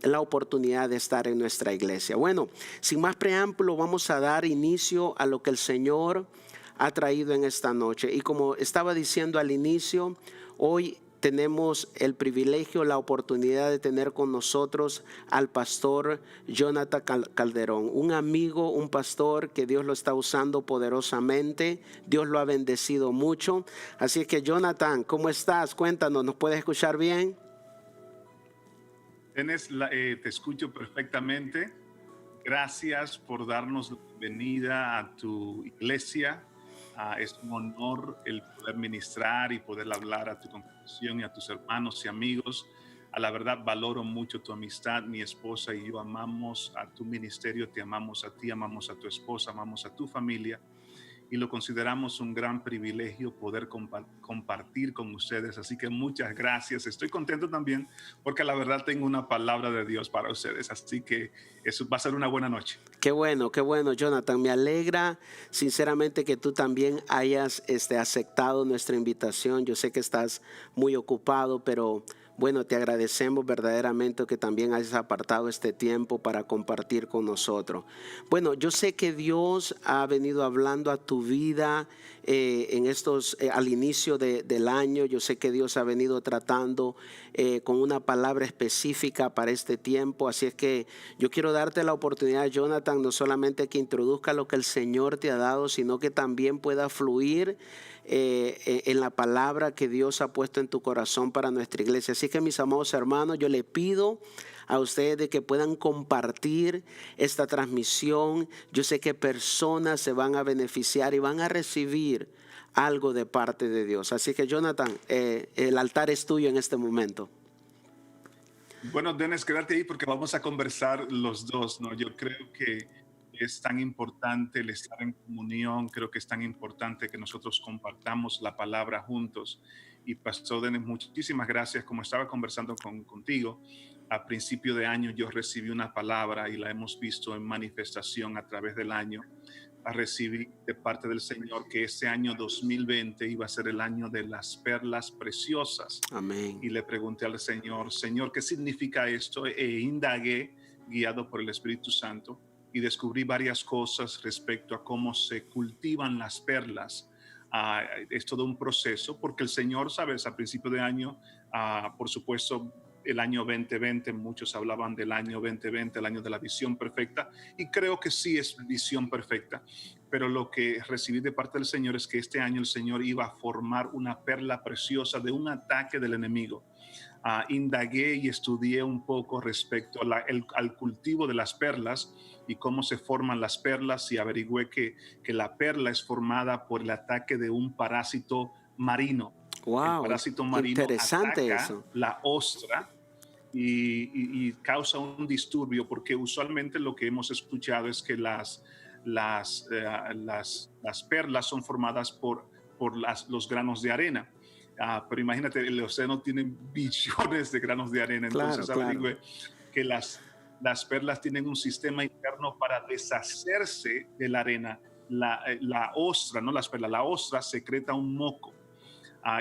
la oportunidad de estar en nuestra iglesia. Bueno, sin más preámbulo, vamos a dar inicio a lo que el Señor ha traído en esta noche. Y como estaba diciendo al inicio, hoy tenemos el privilegio, la oportunidad de tener con nosotros al pastor Jonathan Calderón, un amigo, un pastor que Dios lo está usando poderosamente. Dios lo ha bendecido mucho. Así que Jonathan, ¿cómo estás? Cuéntanos, ¿nos puedes escuchar bien? Te escucho perfectamente. Gracias por darnos la bienvenida a tu iglesia. Es un honor el poder ministrar y poder hablar a tu congregación y a tus hermanos y amigos. A la verdad, valoro mucho tu amistad. Mi esposa y yo amamos a tu ministerio, te amamos a ti, amamos a tu esposa, amamos a tu familia. Y lo consideramos un gran privilegio poder compartir con ustedes. Así que muchas gracias. Estoy contento también porque la verdad tengo una palabra de Dios para ustedes. Así que eso va a ser una buena noche. Qué bueno, Jonathan. Me alegra sinceramente que tú también hayas aceptado nuestra invitación. Yo sé que estás muy ocupado, pero bueno, te agradecemos verdaderamente que también hayas apartado este tiempo para compartir con nosotros. Bueno, yo sé que Dios ha venido hablando a tu vida en estos, al inicio del año. Yo sé que Dios ha venido tratando con una palabra específica para este tiempo. Así es que yo quiero darte la oportunidad, Jonathan, no solamente que introduzca lo que el Señor te ha dado, sino que también pueda fluir en la palabra que Dios ha puesto en tu corazón para nuestra iglesia. Así que mis amados hermanos, yo le pido a ustedes de que puedan compartir esta transmisión. Yo sé que personas se van a beneficiar y van a recibir algo de parte de Dios. Así que Jonathan, el altar es tuyo en este momento. Bueno, Dennis, quédate ahí porque vamos a conversar los dos, ¿no? Yo creo que es tan importante el estar en comunión, creo que es tan importante que nosotros compartamos la palabra juntos. Y Pastor Dennis, muchísimas gracias. Como estaba conversando contigo, a principio de año yo recibí una palabra y la hemos visto en manifestación a través del año. A recibir de parte del Señor que este año 2020 iba a ser el año de las perlas preciosas. Amén. Y le pregunté al Señor, Señor, ¿qué significa esto? E indagué, guiado por el Espíritu Santo, y descubrí varias cosas respecto a cómo se cultivan las perlas. Es todo un proceso, porque el Señor, sabes, a principio de año, por supuesto, el año 2020, muchos hablaban del año 2020, el año de la visión perfecta, y creo que sí es visión perfecta, pero lo que recibí de parte del Señor es que este año el Señor iba a formar una perla preciosa de un ataque del enemigo. Indagué y estudié un poco respecto al cultivo de las perlas y cómo se forman las perlas, y averigüé que la perla es formada por el ataque de un parásito marino. El Wow, parásito marino interesante ataca eso. la ostra y causa un disturbio, porque usualmente lo que hemos escuchado es que las perlas son formadas por los granos de arena. Pero imagínate, el océano tiene billones de granos de arena, Claro, entonces claro. averigüe que las perlas tienen un sistema interno para deshacerse de la arena. La ostra, no las perlas, la ostra secreta un moco.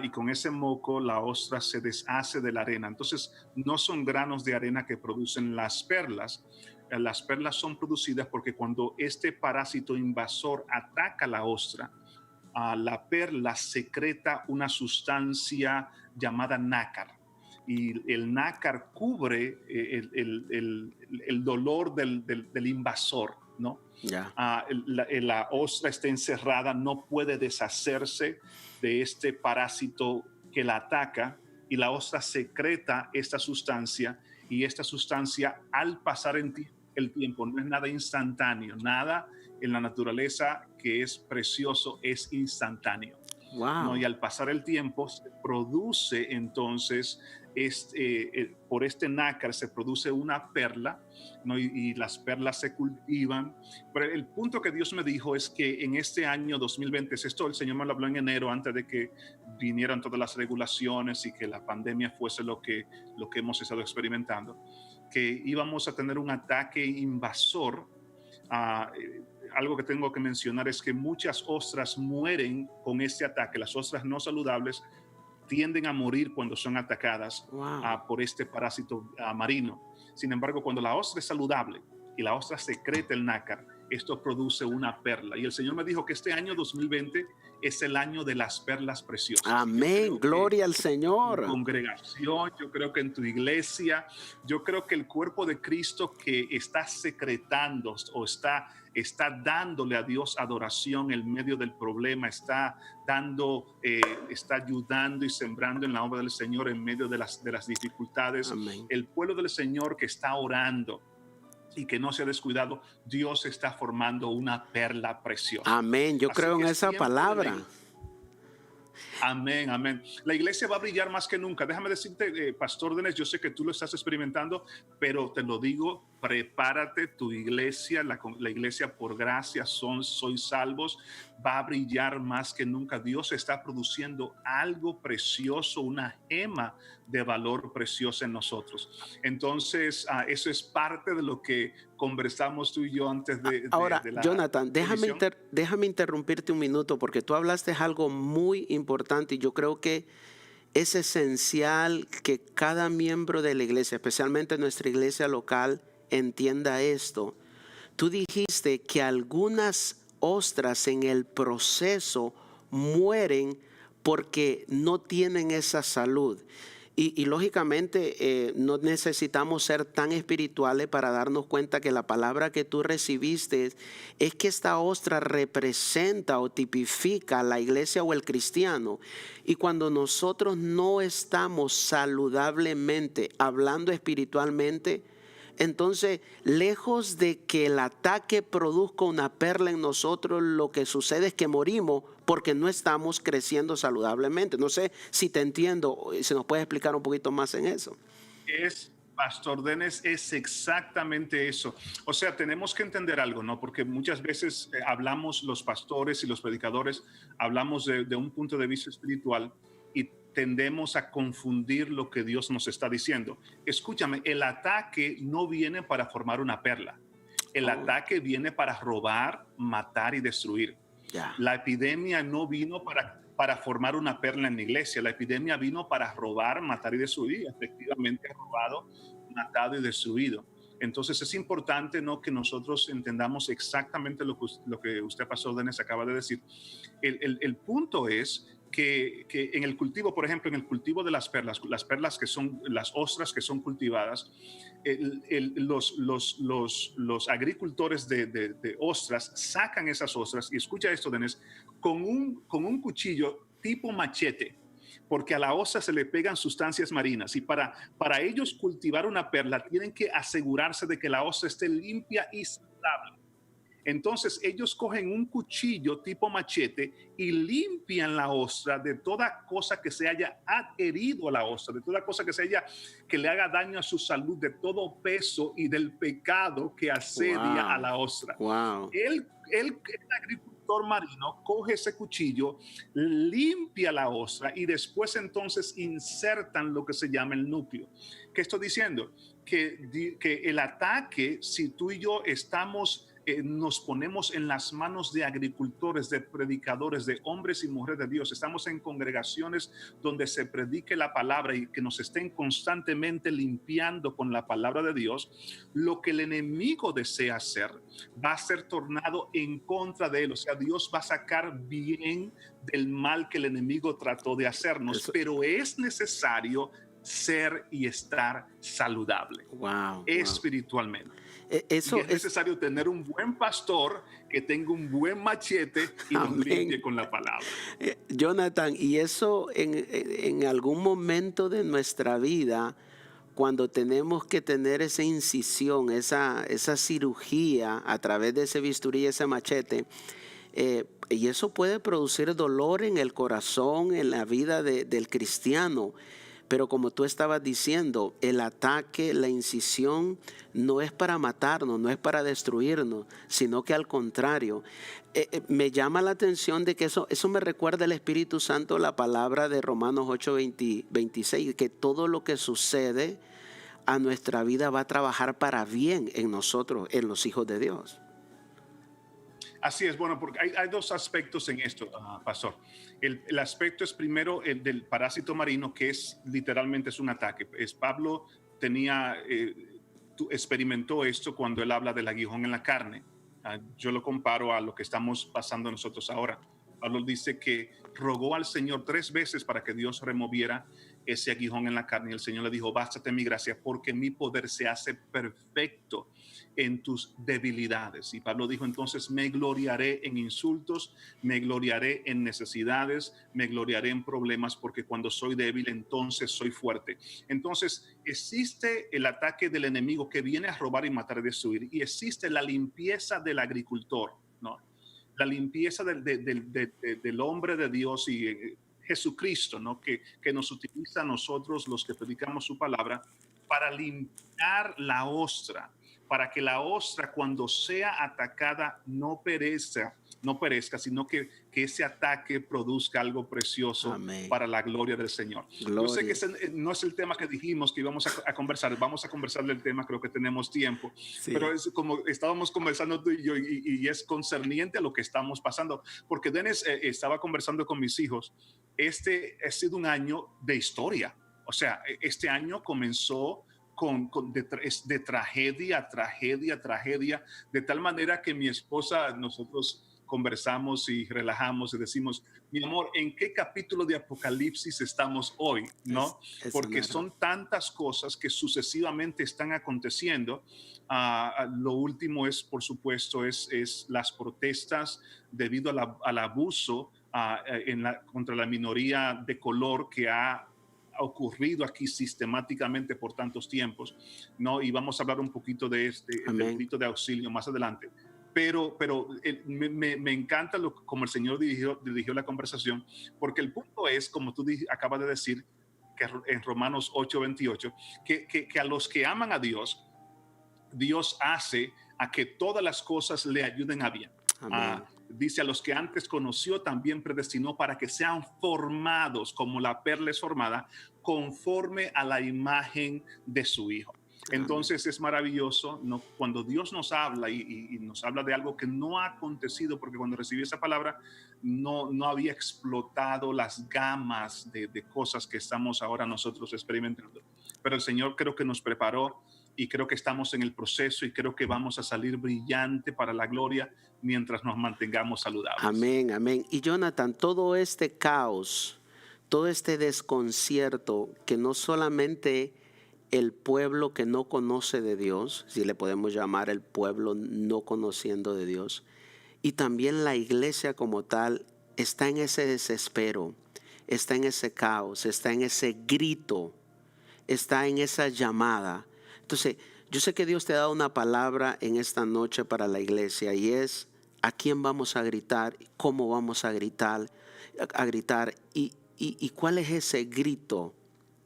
Y con ese moco la ostra se deshace de la arena. Entonces, no son granos de arena que producen las perlas. Las perlas son producidas porque cuando este parásito invasor ataca la ostra, la perla secreta una sustancia llamada nácar. Y el nácar cubre el dolor del invasor, ¿no? Ya. La ostra está encerrada, no puede deshacerse de este parásito que la ataca, y la ostra secreta esta sustancia, y esta sustancia, al pasar el tiempo, no es nada instantáneo, nada en la naturaleza que es precioso es instantáneo, ¿no? Wow. Y al pasar el tiempo se produce entonces, por este nácar se produce una perla, ¿no? Y las perlas se cultivan. Pero el punto que Dios me dijo es que en este año 2020, esto el Señor me lo habló en enero, antes de que vinieran todas las regulaciones y que la pandemia fuese lo que hemos estado experimentando, que íbamos a tener un ataque invasor. Algo que tengo que mencionar es que muchas ostras mueren con este ataque. Las ostras no saludables tienden a morir cuando son atacadas Wow. por este parásito marino. Sin embargo, cuando la ostra es saludable y la ostra secreta el nácar, esto produce una perla. Y el Señor me dijo que este año 2020 es el año de las perlas preciosas. Y yo Amén, creo que gloria al tu Señor. congregación, yo creo que en tu iglesia, yo creo que el cuerpo de Cristo que está secretando o está dándole a Dios adoración en medio del problema, está ayudando y sembrando en la obra del Señor en medio de las dificultades. Amén. El pueblo del Señor que está orando y que no se ha descuidado, Dios está formando una perla preciosa. Amén, yo Así creo que en es esa tiempo de palabra. Amén, amén. La iglesia va a brillar más que nunca. Déjame decirte, Pastor Denis, yo sé que tú lo estás experimentando, pero te lo digo, prepárate, tu iglesia, la iglesia por gracia, sois salvos, va a brillar más que nunca. Dios está produciendo algo precioso, una gema de valor precioso en nosotros. Entonces, eso es parte de lo que conversamos tú y yo antes Ahora, de la Jonathan, emisión. déjame interrumpirte un minuto porque tú hablaste algo muy importante y yo creo que es esencial que cada miembro de la iglesia, especialmente nuestra iglesia local, entienda esto. Tú dijiste que algunas ostras en el proceso mueren porque no tienen esa salud. Y lógicamente no necesitamos ser tan espirituales para darnos cuenta que la palabra que tú recibiste es que esta ostra representa o tipifica a la iglesia o el cristiano. Y cuando nosotros no estamos saludablemente hablando espiritualmente, entonces, lejos de que el ataque produzca una perla en nosotros, lo que sucede es que morimos porque no estamos creciendo saludablemente. No sé si te entiendo, si nos puedes explicar un poquito más en eso. Pastor Denis, es exactamente eso. O sea, tenemos que entender algo, ¿no? Porque muchas veces hablamos los pastores y los predicadores, hablamos de un punto de vista espiritual y tendemos a confundir lo que Dios nos está diciendo. Escúchame, el ataque no viene para formar una perla. El ataque viene para robar, matar y destruir. Ya. La epidemia no vino para formar una perla en la iglesia. La epidemia vino para robar, matar y destruir. Efectivamente ha robado, matado y destruido. Entonces es importante, ¿no?, que nosotros entendamos exactamente lo que usted, Pastor Denis, acaba de decir. El punto es que en el cultivo, por ejemplo, en el cultivo de las perlas que son las ostras que son cultivadas, los agricultores de ostras sacan esas ostras, y escucha esto, Denis, con un cuchillo tipo machete, porque a la ostra se le pegan sustancias marinas, y para ellos cultivar una perla tienen que asegurarse de que la ostra esté limpia y saludable. Entonces ellos cogen un cuchillo tipo machete y limpian la ostra de toda cosa que se haya adherido a la ostra, de toda cosa que le haga daño a su salud, de todo peso y del pecado que asedia a la ostra. Wow. El agricultor marino coge ese cuchillo, limpia la ostra y después entonces insertan lo que se llama el núcleo. ¿Qué estoy diciendo? Que el ataque, si tú y yo nos ponemos en las manos de agricultores, de predicadores, de hombres y mujeres de Dios, estamos en congregaciones donde se predique la palabra y que nos estén constantemente limpiando con la palabra de Dios, lo que el enemigo desea hacer va a ser tornado en contra de él. O sea, Dios va a sacar bien del mal que el enemigo trató de hacernos, pero es necesario ser y estar saludable espiritualmente. Eso y es necesario tener un buen pastor que tenga un buen machete y nos limpie con la palabra. Jonathan, y eso en algún momento de nuestra vida, cuando tenemos que tener esa incisión, esa cirugía a través de ese bisturí, ese machete, y eso puede producir dolor en el corazón, en la vida del cristiano. Pero como tú estabas diciendo, el ataque, la incisión no es para matarnos, no es para destruirnos, sino que al contrario. Me llama la atención de que eso me recuerda el Espíritu Santo, la palabra de Romanos 8, 26, que todo lo que sucede a nuestra vida va a trabajar para bien en nosotros, en los hijos de Dios. Así es, bueno, porque hay dos aspectos en esto, Pastor. El aspecto es primero el del parásito marino, que literalmente es un ataque. Pablo tenía experimentó esto cuando él habla del aguijón en la carne. Yo lo comparo a lo que estamos pasando nosotros ahora. Pablo dice que rogó al Señor 3 veces para que Dios removiera ese aguijón en la carne. Y el Señor le dijo, bástate mi gracia, porque mi poder se hace perfecto en tus debilidades. Y Pablo dijo, entonces me gloriaré en insultos, me gloriaré en necesidades, me gloriaré en problemas, porque cuando soy débil, entonces soy fuerte. Entonces, existe el ataque del enemigo que viene a robar y matar y destruir, y existe la limpieza del agricultor, ¿no? La limpieza del hombre de Dios y Jesucristo, ¿no? Que nos utiliza a nosotros, los que predicamos su palabra, para limpiar la ostra, para que la ostra, cuando sea atacada, no perezca, sino que ese ataque produzca algo precioso Amén. para la gloria del Señor. Yo sé que Gloria. ese no es el tema que dijimos que íbamos a conversar. Vamos a conversar del tema, creo que tenemos tiempo. Pero Sí. es como estábamos conversando tú y yo, y es concerniente a lo que estamos pasando. Porque Dennis estaba conversando con mis hijos. Este ha sido un año de historia. O sea, este año comenzó de tragedia, tragedia, de tal manera que mi esposa, nosotros conversamos y relajamos y decimos, mi amor, ¿en qué capítulo de Apocalipsis estamos hoy? ¿No? Es Porque una son tantas cosas que sucesivamente están aconteciendo. Lo último es, por supuesto, es las protestas debido al abuso contra la minoría de color que ha ocurrido aquí sistemáticamente por tantos tiempos, ¿no? Y vamos a hablar un poquito del Amén. grito de auxilio más adelante. Pero me encanta como el Señor dirigió la conversación, porque el punto es, como tú acabas de decir, que en Romanos 8:28, que a los que aman a Dios, Dios hace a que todas las cosas le ayuden a bien. Amén. Dice, a los que antes conoció también predestinó para que sean formados como la perla es formada, conforme a la imagen de su Hijo. Amén. Entonces es maravilloso, ¿no? Cuando Dios nos habla y nos habla de algo que no ha acontecido, porque cuando recibí esa palabra no había explotado las gamas de cosas que estamos ahora nosotros experimentando. Pero el Señor creo que nos preparó y creo que estamos en el proceso y creo que vamos a salir brillante para la gloria mientras nos mantengamos saludables. Amén, amén. Y Jonathan, todo este caos, todo este desconcierto que no solamente el pueblo que no conoce de Dios, si le podemos llamar el pueblo no conociendo de Dios, y también la iglesia como tal, está en ese desespero, está en ese caos, está en ese grito, está en esa llamada. Entonces, yo sé que Dios te ha dado una palabra en esta noche para la iglesia y es a quién vamos a gritar, cómo vamos a gritar, y cuál es ese grito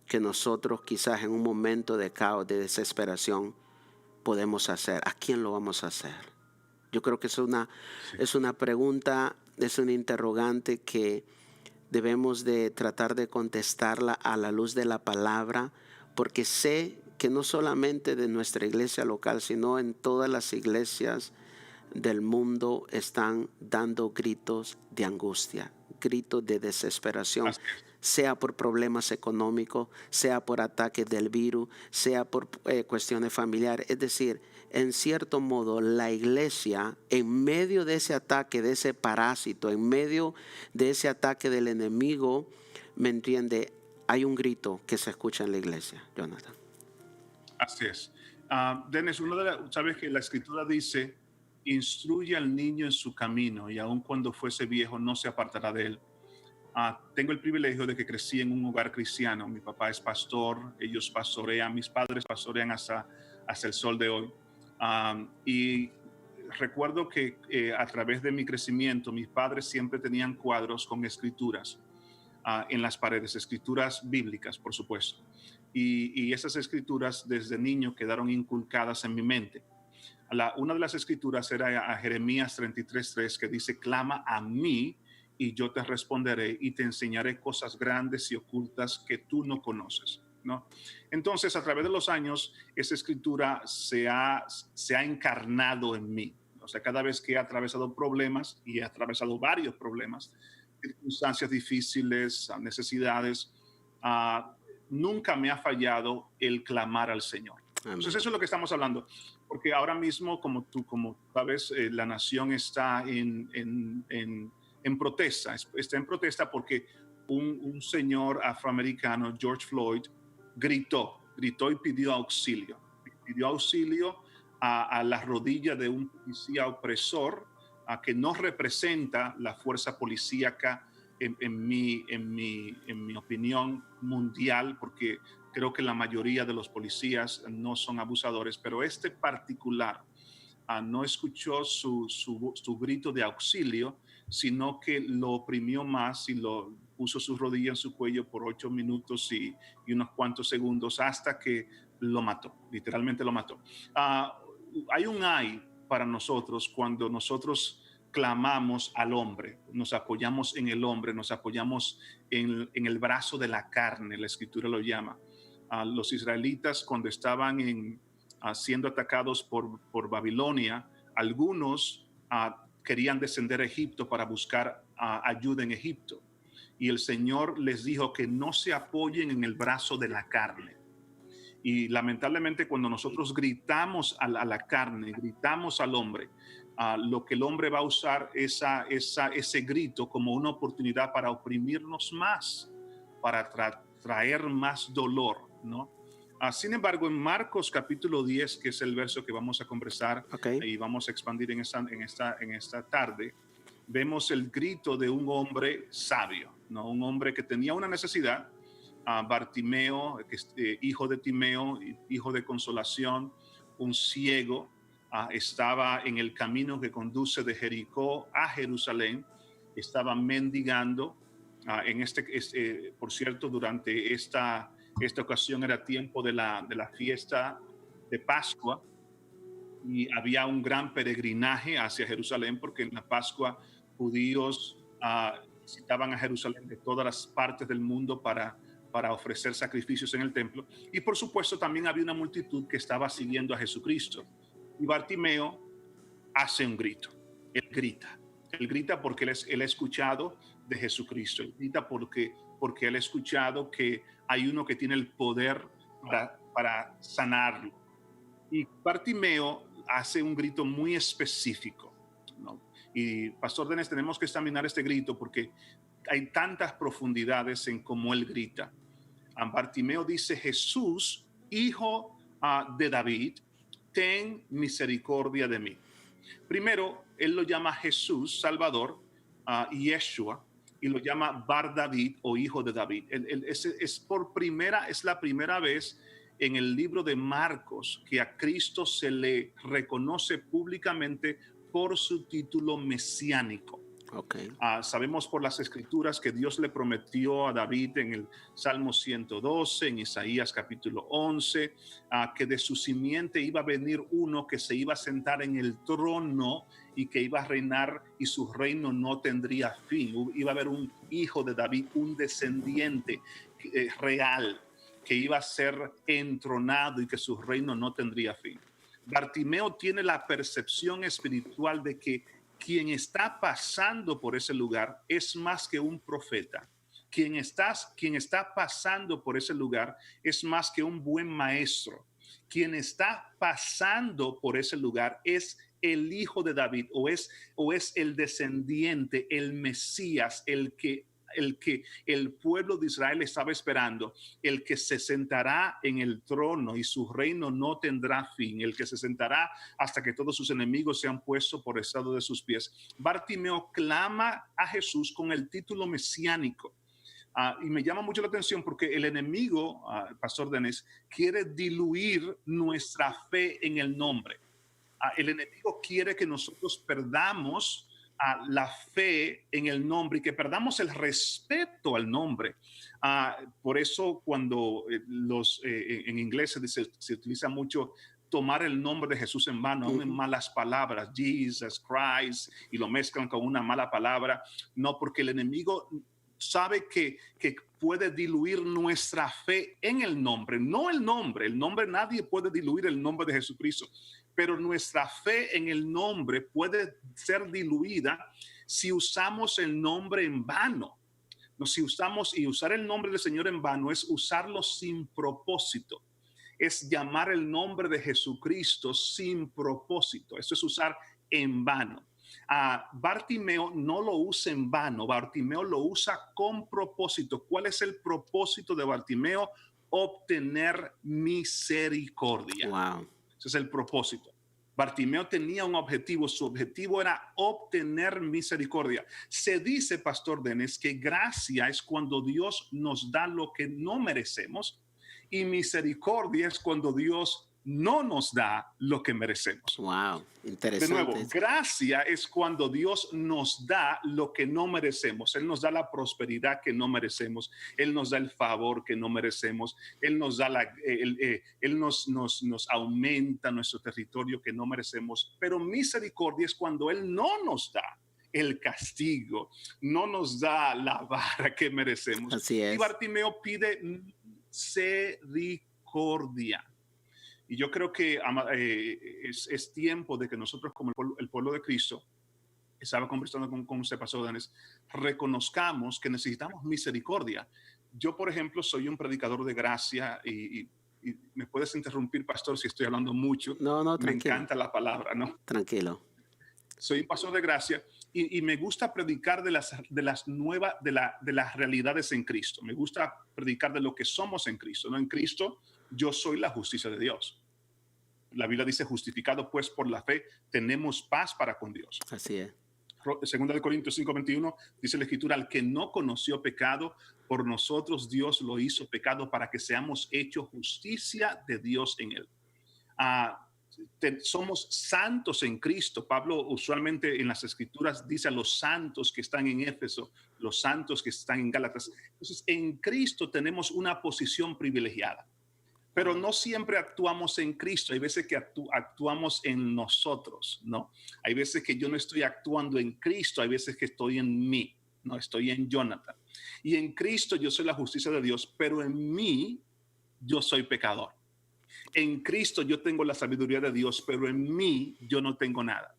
que nosotros quizás en un momento de caos, de desesperación, podemos hacer. ¿A quién lo vamos a hacer? Yo creo que Sí. es una pregunta, es un interrogante que debemos de tratar de contestarla a la luz de la palabra, porque sé que no solamente de nuestra iglesia local, sino en todas las iglesias del mundo están dando gritos de angustia, gritos de desesperación, Así es. sea por problemas económicos, sea por ataques del virus, sea por cuestiones familiares. Es decir, en cierto modo, la iglesia, en medio de ese ataque, de ese parásito, en medio de ese ataque del enemigo, ¿me entiende? Hay un grito que se escucha en la iglesia, Jonathan. Así es. Dennis, sabes que la escritura dice, instruye al niño en su camino y aun cuando fuese viejo no se apartará de él. Tengo el privilegio de que crecí en un hogar cristiano. Mi papá es pastor, ellos pastorean, mis padres pastorean hasta el sol de hoy. Y recuerdo que a través de mi crecimiento, mis padres siempre tenían cuadros con escrituras en las paredes, escrituras bíblicas, por supuesto. Y esas escrituras desde niño quedaron inculcadas en mi mente. Una de las escrituras era a Jeremías 33:3, que dice, clama a mí y yo te responderé y te enseñaré cosas grandes y ocultas que tú no conoces, ¿no? Entonces, a través de los años, esa escritura se ha encarnado en mí. O sea, cada vez que he atravesado problemas, y he atravesado varios problemas, circunstancias difíciles, necesidades, nunca me ha fallado el clamar al Señor. Entonces Amén. eso es lo que estamos hablando, porque ahora mismo, como sabes, la nación está en protesta, está en protesta porque un señor afroamericano, George Floyd, gritó y pidió auxilio a las rodillas de un policía opresor que no representa la fuerza policíaca en mi opinión mundial, porque creo que la mayoría de los policías no son abusadores, pero este particular no escuchó su grito de auxilio, sino que lo oprimió más y lo puso su rodilla en su cuello por 8 minutos y unos cuantos segundos hasta que lo mató, literalmente lo mató. Ah, Hay un ay para nosotros cuando nosotros clamamos al hombre, nos apoyamos en el hombre, nos apoyamos en el brazo de la carne, la escritura lo llama. Los israelitas cuando estaban siendo atacados por Babilonia, algunos querían descender a Egipto para buscar ayuda en Egipto. Y el Señor les dijo que no se apoyen en el brazo de la carne. Y lamentablemente cuando nosotros gritamos a la carne, gritamos al hombre, lo que el hombre va a usar ese grito como una oportunidad para oprimirnos más, para traer más dolor, ¿no? Sin embargo, en Marcos capítulo 10, que es el verso que vamos a conversar Ok. y vamos a expandir en esta tarde, vemos el grito de un hombre sabio, ¿no? Un hombre que tenía una necesidad, Bartimeo, hijo de Timeo, hijo de consolación, un ciego, estaba en el camino que conduce de Jericó a Jerusalén, estaba mendigando. Por cierto, durante esta ocasión era tiempo de la fiesta de Pascua y había un gran peregrinaje hacia Jerusalén porque en la Pascua judíos visitaban a Jerusalén de todas las partes del mundo para ofrecer sacrificios en el templo. Y por supuesto también había una multitud que estaba siguiendo a Jesucristo. Y Bartimeo hace un grito, él grita porque él ha escuchado de Jesucristo, él grita porque él ha escuchado que hay uno que tiene el poder para sanarlo. Y Bartimeo hace un grito muy específico, ¿no? Y Pastor Denis, tenemos que examinar este grito porque hay tantas profundidades en cómo él grita. Bartimeo dice: Jesús, hijo de David, ten misericordia de mí. Primero, él lo llama Jesús, Salvador, Yeshua, y lo llama Bar David o hijo de David. Es la primera vez en el libro de Marcos que a Cristo se le reconoce públicamente por su título mesiánico. Okay. Sabemos por las escrituras que Dios le prometió a David en el Salmo 112, en Isaías capítulo 11, que de su simiente iba a venir uno que se iba a sentar en el trono y que iba a reinar y su reino no tendría fin. Iba a haber un hijo de David, un descendiente real que iba a ser entronado y que su reino no tendría fin. Bartimeo tiene la percepción espiritual de que quien está pasando por ese lugar es más que un profeta. Quien está pasando por ese lugar es más que un buen maestro. Quien está pasando por ese lugar es el hijo de David o es el descendiente, el Mesías, el que el pueblo de Israel estaba esperando, el que se sentará en el trono y su reino no tendrá fin, el que se sentará hasta que todos sus enemigos sean puestos por estrado de sus pies. Bartimeo clama a Jesús con el título mesiánico. Y me llama mucho la atención porque el enemigo, Pastor Denis, quiere diluir nuestra fe en el nombre. El enemigo quiere que nosotros perdamos la fe en el nombre y que perdamos el respeto al nombre. Por eso cuando en inglés se utiliza mucho tomar el nombre de Jesús en vano, aún en malas palabras, Jesus Christ, y lo mezclan con una mala palabra. No, porque el enemigo sabe que puede diluir nuestra fe en el nombre, no el nombre. El nombre, nadie puede diluir el nombre de Jesucristo, pero nuestra fe en el nombre puede ser diluida si usamos el nombre en vano. No, si usamos, y usar el nombre del Señor en vano es usarlo sin propósito. es llamar el nombre de Jesucristo sin propósito. Eso es usar en vano. Bartimeo no lo usa en vano, Bartimeo lo usa con propósito. ¿Cuál es el propósito de Bartimeo? Obtener misericordia. Wow. Ese es el propósito. Bartimeo tenía un objetivo, su objetivo era obtener misericordia. Se dice, Pastor Denis, que gracia es cuando Dios nos da lo que no merecemos y misericordia es cuando Dios no nos da lo que merecemos. Wow, De interesante. nuevo, gracia es cuando Dios nos da lo que no merecemos. Él nos da la prosperidad que no merecemos. Él nos da el favor que no merecemos. Él nos da Él nos aumenta nuestro territorio que no merecemos. Pero misericordia es cuando Él no nos da el castigo, no nos da la vara que merecemos. Así es. Y Bartimeo pide misericordia. Y yo creo que es tiempo de que nosotros, como el pueblo de Cristo, estaba conversando con usted, Pastor Danes, reconozcamos que necesitamos misericordia. Yo, por ejemplo, soy un predicador de gracia y me puedes interrumpir, pastor, si estoy hablando mucho. No, Me tranquilo. encanta la palabra, ¿no? Tranquilo. Soy un pastor de gracia y me gusta predicar de las realidades en Cristo. Me gusta predicar de lo que somos en Cristo, ¿no? En Cristo yo soy la justicia de Dios. La Biblia dice, justificado pues por la fe, tenemos paz para con Dios. Así es. Segunda de Corintios 5:21 dice la Escritura, al que no conoció pecado, por nosotros Dios lo hizo pecado para que seamos hechos justicia de Dios en él. Somos santos en Cristo. Pablo usualmente en las Escrituras dice a los santos que están en Éfeso, los santos que están en Gálatas. Entonces, en Cristo tenemos una posición privilegiada. Pero no siempre actuamos en Cristo. Hay veces que actuamos en nosotros, ¿no? Hay veces que yo no estoy actuando en Cristo, hay veces que estoy en mí, no estoy en Jonathan. Y en Cristo yo soy la justicia de Dios, pero en mí yo soy pecador. En Cristo yo tengo la sabiduría de Dios, pero en mí yo no tengo nada.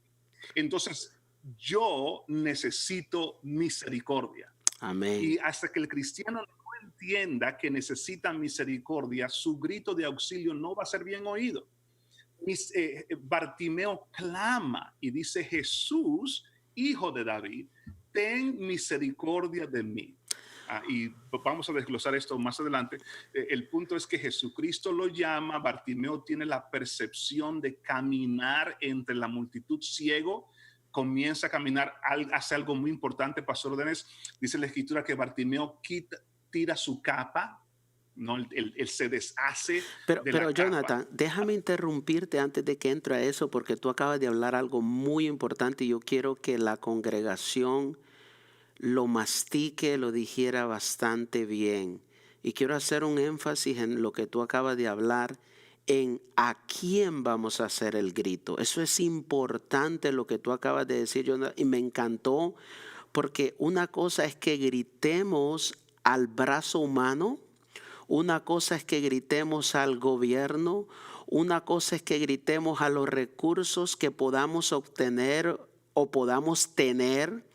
Entonces yo necesito misericordia. Amén. Y hasta que el cristiano entienda que necesita misericordia, su grito de auxilio no va a ser bien oído. Bartimeo clama y dice, Jesús, hijo de David, ten misericordia de mí. Y vamos a desglosar esto más adelante. El punto es que Jesucristo lo llama, Bartimeo tiene la percepción de caminar entre la multitud ciego, comienza a caminar, hace algo muy importante, Pastor Denis, dice la Escritura que Bartimeo tira su capa, ¿no? Él se deshace pero la Jonathan, capa. déjame interrumpirte antes de que entre a eso, porque tú acabas de hablar algo muy importante y yo quiero que la congregación lo mastique, lo dijera bastante bien. Y quiero hacer un énfasis en lo que tú acabas de hablar, en a quién vamos a hacer el grito. Eso es importante lo que tú acabas de decir, Jonathan, y me encantó, porque una cosa es que gritemos al brazo humano, una cosa es que gritemos al gobierno, una cosa es que gritemos a los recursos que podamos obtener o podamos tener,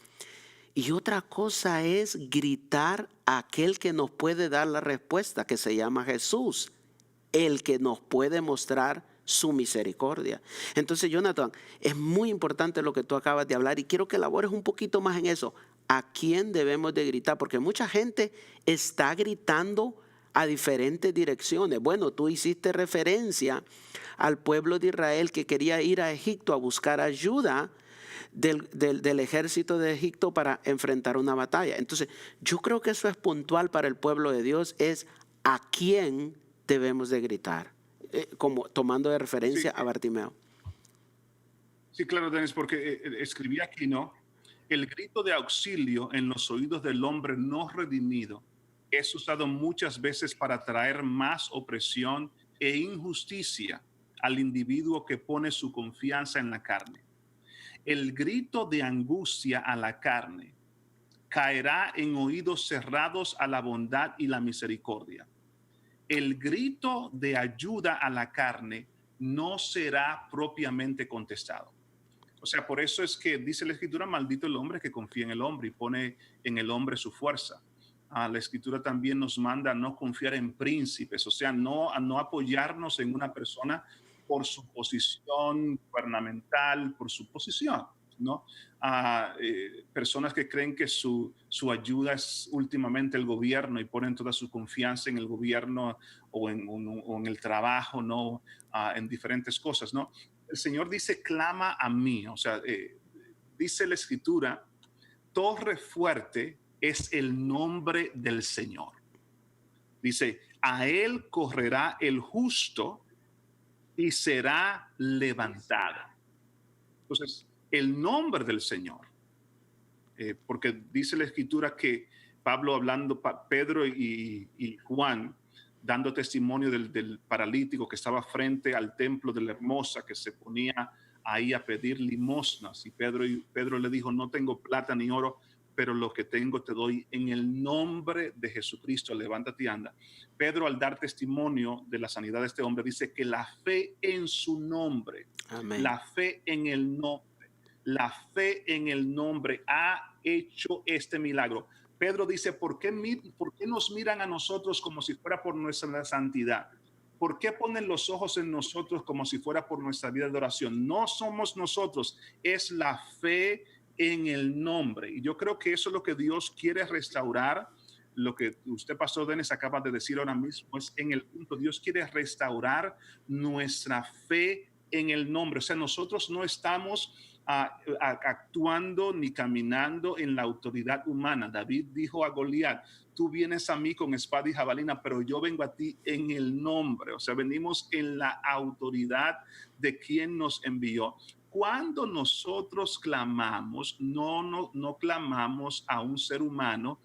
y otra cosa es gritar a aquel que nos puede dar la respuesta, que se llama Jesús, el que nos puede mostrar su misericordia. Entonces, Jonathan, es muy importante lo que tú acabas de hablar y quiero que elabores un poquito más en eso. ¿A quién debemos de gritar? Porque mucha gente está gritando a diferentes direcciones. Bueno, tú hiciste referencia al pueblo de Israel que quería ir a Egipto a buscar ayuda del ejército de Egipto para enfrentar una batalla. Entonces, yo creo que eso es puntual para el pueblo de Dios, es a quién debemos de gritar, como tomando de referencia a Bartimeo. Sí, claro, Denis, porque escribí aquí, ¿no? El grito de auxilio en los oídos del hombre no redimido es usado muchas veces para traer más opresión e injusticia al individuo que pone su confianza en la carne. El grito de angustia a la carne caerá en oídos cerrados a la bondad y la misericordia. El grito de ayuda a la carne no será propiamente contestado. O sea, por eso es que dice la Escritura, maldito el hombre que confía en el hombre y pone en el hombre su fuerza. La escritura también nos manda a no confiar en príncipes, o sea, a no apoyarnos en una persona por su posición gubernamental, por su posición, ¿no? Personas que creen que su ayuda es últimamente el gobierno y ponen toda su confianza en el gobierno o en el trabajo, ¿no? En diferentes cosas, ¿no? El Señor dice, clama a mí, o sea, dice la escritura, torre fuerte es el nombre del Señor. Dice, a él correrá el justo y será levantado. Entonces, el nombre del Señor, porque dice la escritura que Pablo hablando, Pedro y Juan, dando testimonio del paralítico que estaba frente al templo de la Hermosa, que se ponía ahí a pedir limosnas. Y Pedro le dijo, no tengo plata ni oro, pero lo que tengo te doy en el nombre de Jesucristo, levántate y anda. Pedro, al dar testimonio de la sanidad de este hombre, dice que la fe en su nombre, Amén. la fe en el nombre, la fe en el nombre ha hecho este milagro. Pedro dice, ¿por qué nos miran a nosotros como si fuera por nuestra santidad? ¿Por qué ponen los ojos en nosotros como si fuera por nuestra vida de oración? No somos nosotros, es la fe en el nombre. Y yo creo que eso es lo que Dios quiere restaurar. Lo que usted, Pastor Denis, acaba de decir ahora mismo es en el punto. Dios quiere restaurar nuestra fe en el nombre. O sea, nosotros no estamos actuando ni caminando en la autoridad humana. David dijo a Goliat, tú vienes a mí con espada y jabalina, pero yo vengo a ti en el nombre. O sea, venimos en la autoridad de quien nos envió. Cuando nosotros clamamos, no clamamos a un ser humano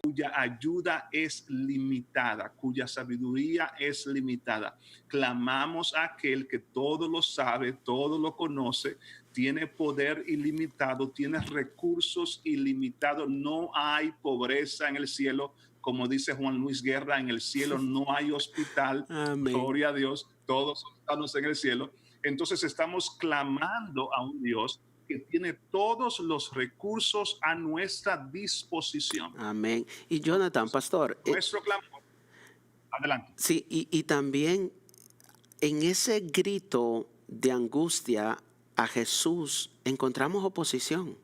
cuya ayuda es limitada, cuya sabiduría es limitada. Clamamos a aquel que todo lo sabe, todo lo conoce, tiene poder ilimitado, tiene recursos ilimitados. No hay pobreza en el cielo, como dice Juan Luis Guerra, en el cielo no hay hospital. Amén. Gloria a Dios, todos estamos en el cielo. Entonces estamos clamando a un Dios que tiene todos los recursos a nuestra disposición. Amén. Y Jonathan, pastor. Nuestro clamor. Adelante. Sí, y también en ese grito de angustia a Jesús encontramos oposición.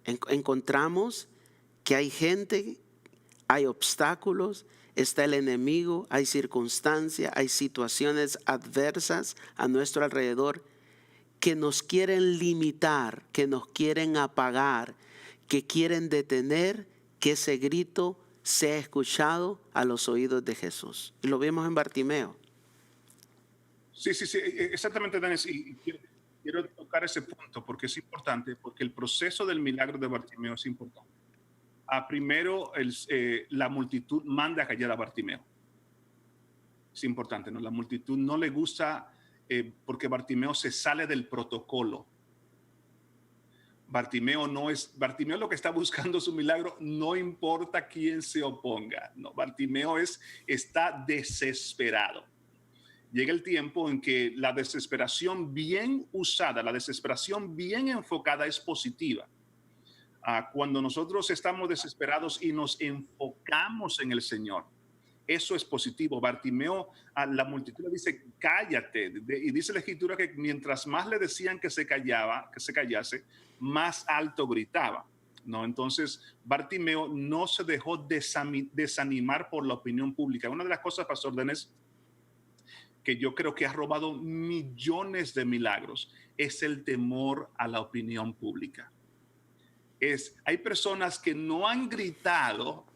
Encontramos que hay gente, hay obstáculos, está el enemigo, hay circunstancias, hay situaciones adversas a nuestro alrededor que nos quieren limitar, que nos quieren apagar, que quieren detener que ese grito sea escuchado a los oídos de Jesús. Y lo vemos en Bartimeo. Sí, exactamente, Denis. Y quiero tocar ese punto porque es importante, porque el proceso del milagro de Bartimeo es importante. Primero, la multitud manda a callar a Bartimeo. Es importante, ¿no? La multitud no le gusta porque Bartimeo se sale del protocolo. Bartimeo lo que está buscando su milagro, no importa quién se oponga. No, Bartimeo está desesperado. Llega el tiempo en que la desesperación bien usada, la desesperación bien enfocada es positiva. Cuando nosotros estamos desesperados y nos enfocamos en el Señor, eso es positivo. Bartimeo, la multitud le dice, cállate. Y dice la escritura que mientras más le decían que se callase, más alto gritaba, ¿no? Entonces, Bartimeo no se dejó desanimar por la opinión pública. Una de las cosas, Pastor Denis, que yo creo que ha robado millones de milagros, es el temor a la opinión pública. Hay personas que no han gritado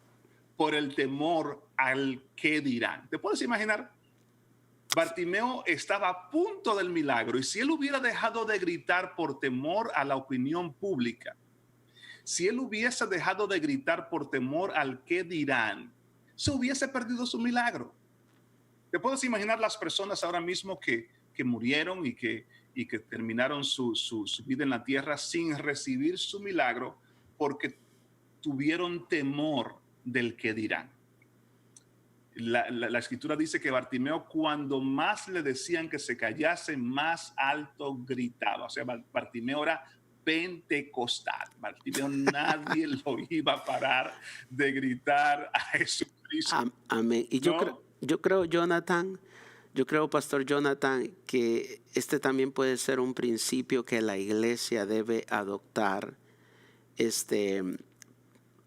por el temor al qué dirán. ¿Te puedes imaginar? Bartimeo estaba a punto del milagro y si él hubiera dejado de gritar por temor a la opinión pública, si él hubiese dejado de gritar por temor al qué dirán, se hubiese perdido su milagro. ¿Te puedes imaginar las personas ahora mismo que murieron y que terminaron su vida en la tierra sin recibir su milagro porque tuvieron temor del que dirán? La escritura dice que Bartimeo, cuando más le decían que se callase, más alto gritaba. O sea, Bartimeo era pentecostal. Bartimeo nadie lo iba a parar de gritar a Jesucristo. Amén. Y ¿No? yo creo, Jonathan, yo creo, Pastor Jonathan, que este también puede ser un principio que la iglesia debe adoptar.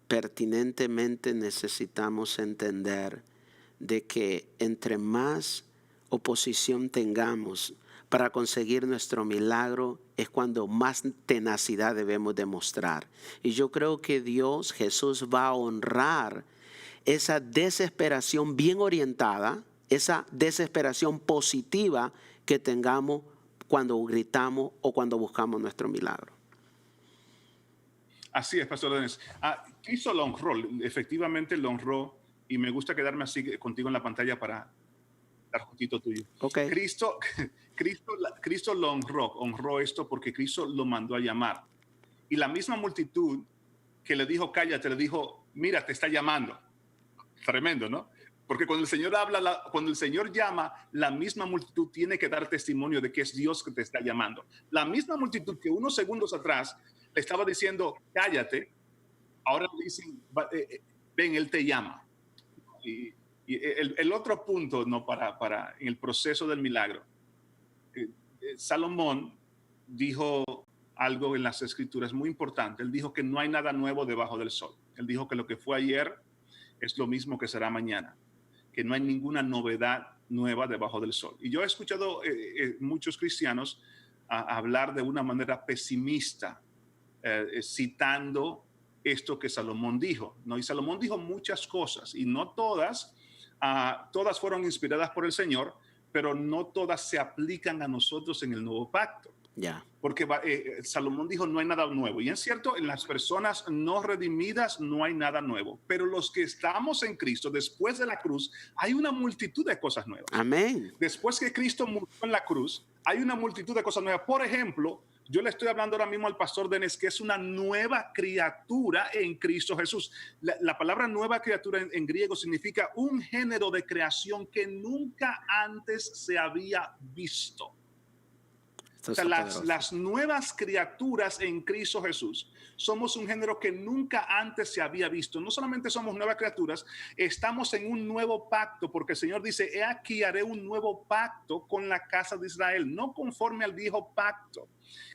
Pertinentemente necesitamos entender de que entre más oposición tengamos para conseguir nuestro milagro es cuando más tenacidad debemos demostrar. Y yo creo que Dios, Jesús, va a honrar esa desesperación bien orientada, esa desesperación positiva que tengamos cuando gritamos o cuando buscamos nuestro milagro. Así es, Pastor Denis. Cristo lo honró, efectivamente lo honró, y me gusta quedarme así contigo en la pantalla para estar justito tuyo. Okay. Cristo lo honró esto porque Cristo lo mandó a llamar. Y la misma multitud que le dijo, cállate, le dijo, mira, te está llamando. Tremendo, ¿no? Porque cuando el Señor habla, cuando el Señor llama, la misma multitud tiene que dar testimonio de que es Dios que te está llamando. La misma multitud que unos segundos atrás le estaba diciendo, cállate, ahora le dicen, ven, Él te llama. Y el otro punto, ¿no? para en el proceso del milagro, Salomón dijo algo en las Escrituras muy importante. Él dijo que no hay nada nuevo debajo del sol. Él dijo que lo que fue ayer es lo mismo que será mañana, que no hay ninguna novedad nueva debajo del sol. Y yo he escuchado muchos cristianos hablar de una manera pesimista, citando esto que Salomón dijo, ¿no? Y Salomón dijo muchas cosas, y no todas, todas fueron inspiradas por el Señor, pero no todas se aplican a nosotros en el nuevo pacto. Ya. Porque Salomón dijo, no hay nada nuevo. Y es cierto, en las personas no redimidas no hay nada nuevo. Pero los que estamos en Cristo, después de la cruz, hay una multitud de cosas nuevas. Amén. Después que Cristo murió en la cruz, hay una multitud de cosas nuevas. Por ejemplo, yo le estoy hablando ahora mismo al pastor Denis, que es una nueva criatura en Cristo Jesús. La palabra nueva criatura en griego significa un género de creación que nunca antes se había visto. O sea, las nuevas criaturas en Cristo Jesús somos un género que nunca antes se había visto. No solamente somos nuevas criaturas, estamos en un nuevo pacto, porque el Señor dice, he aquí haré un nuevo pacto con la casa de Israel, no conforme al viejo pacto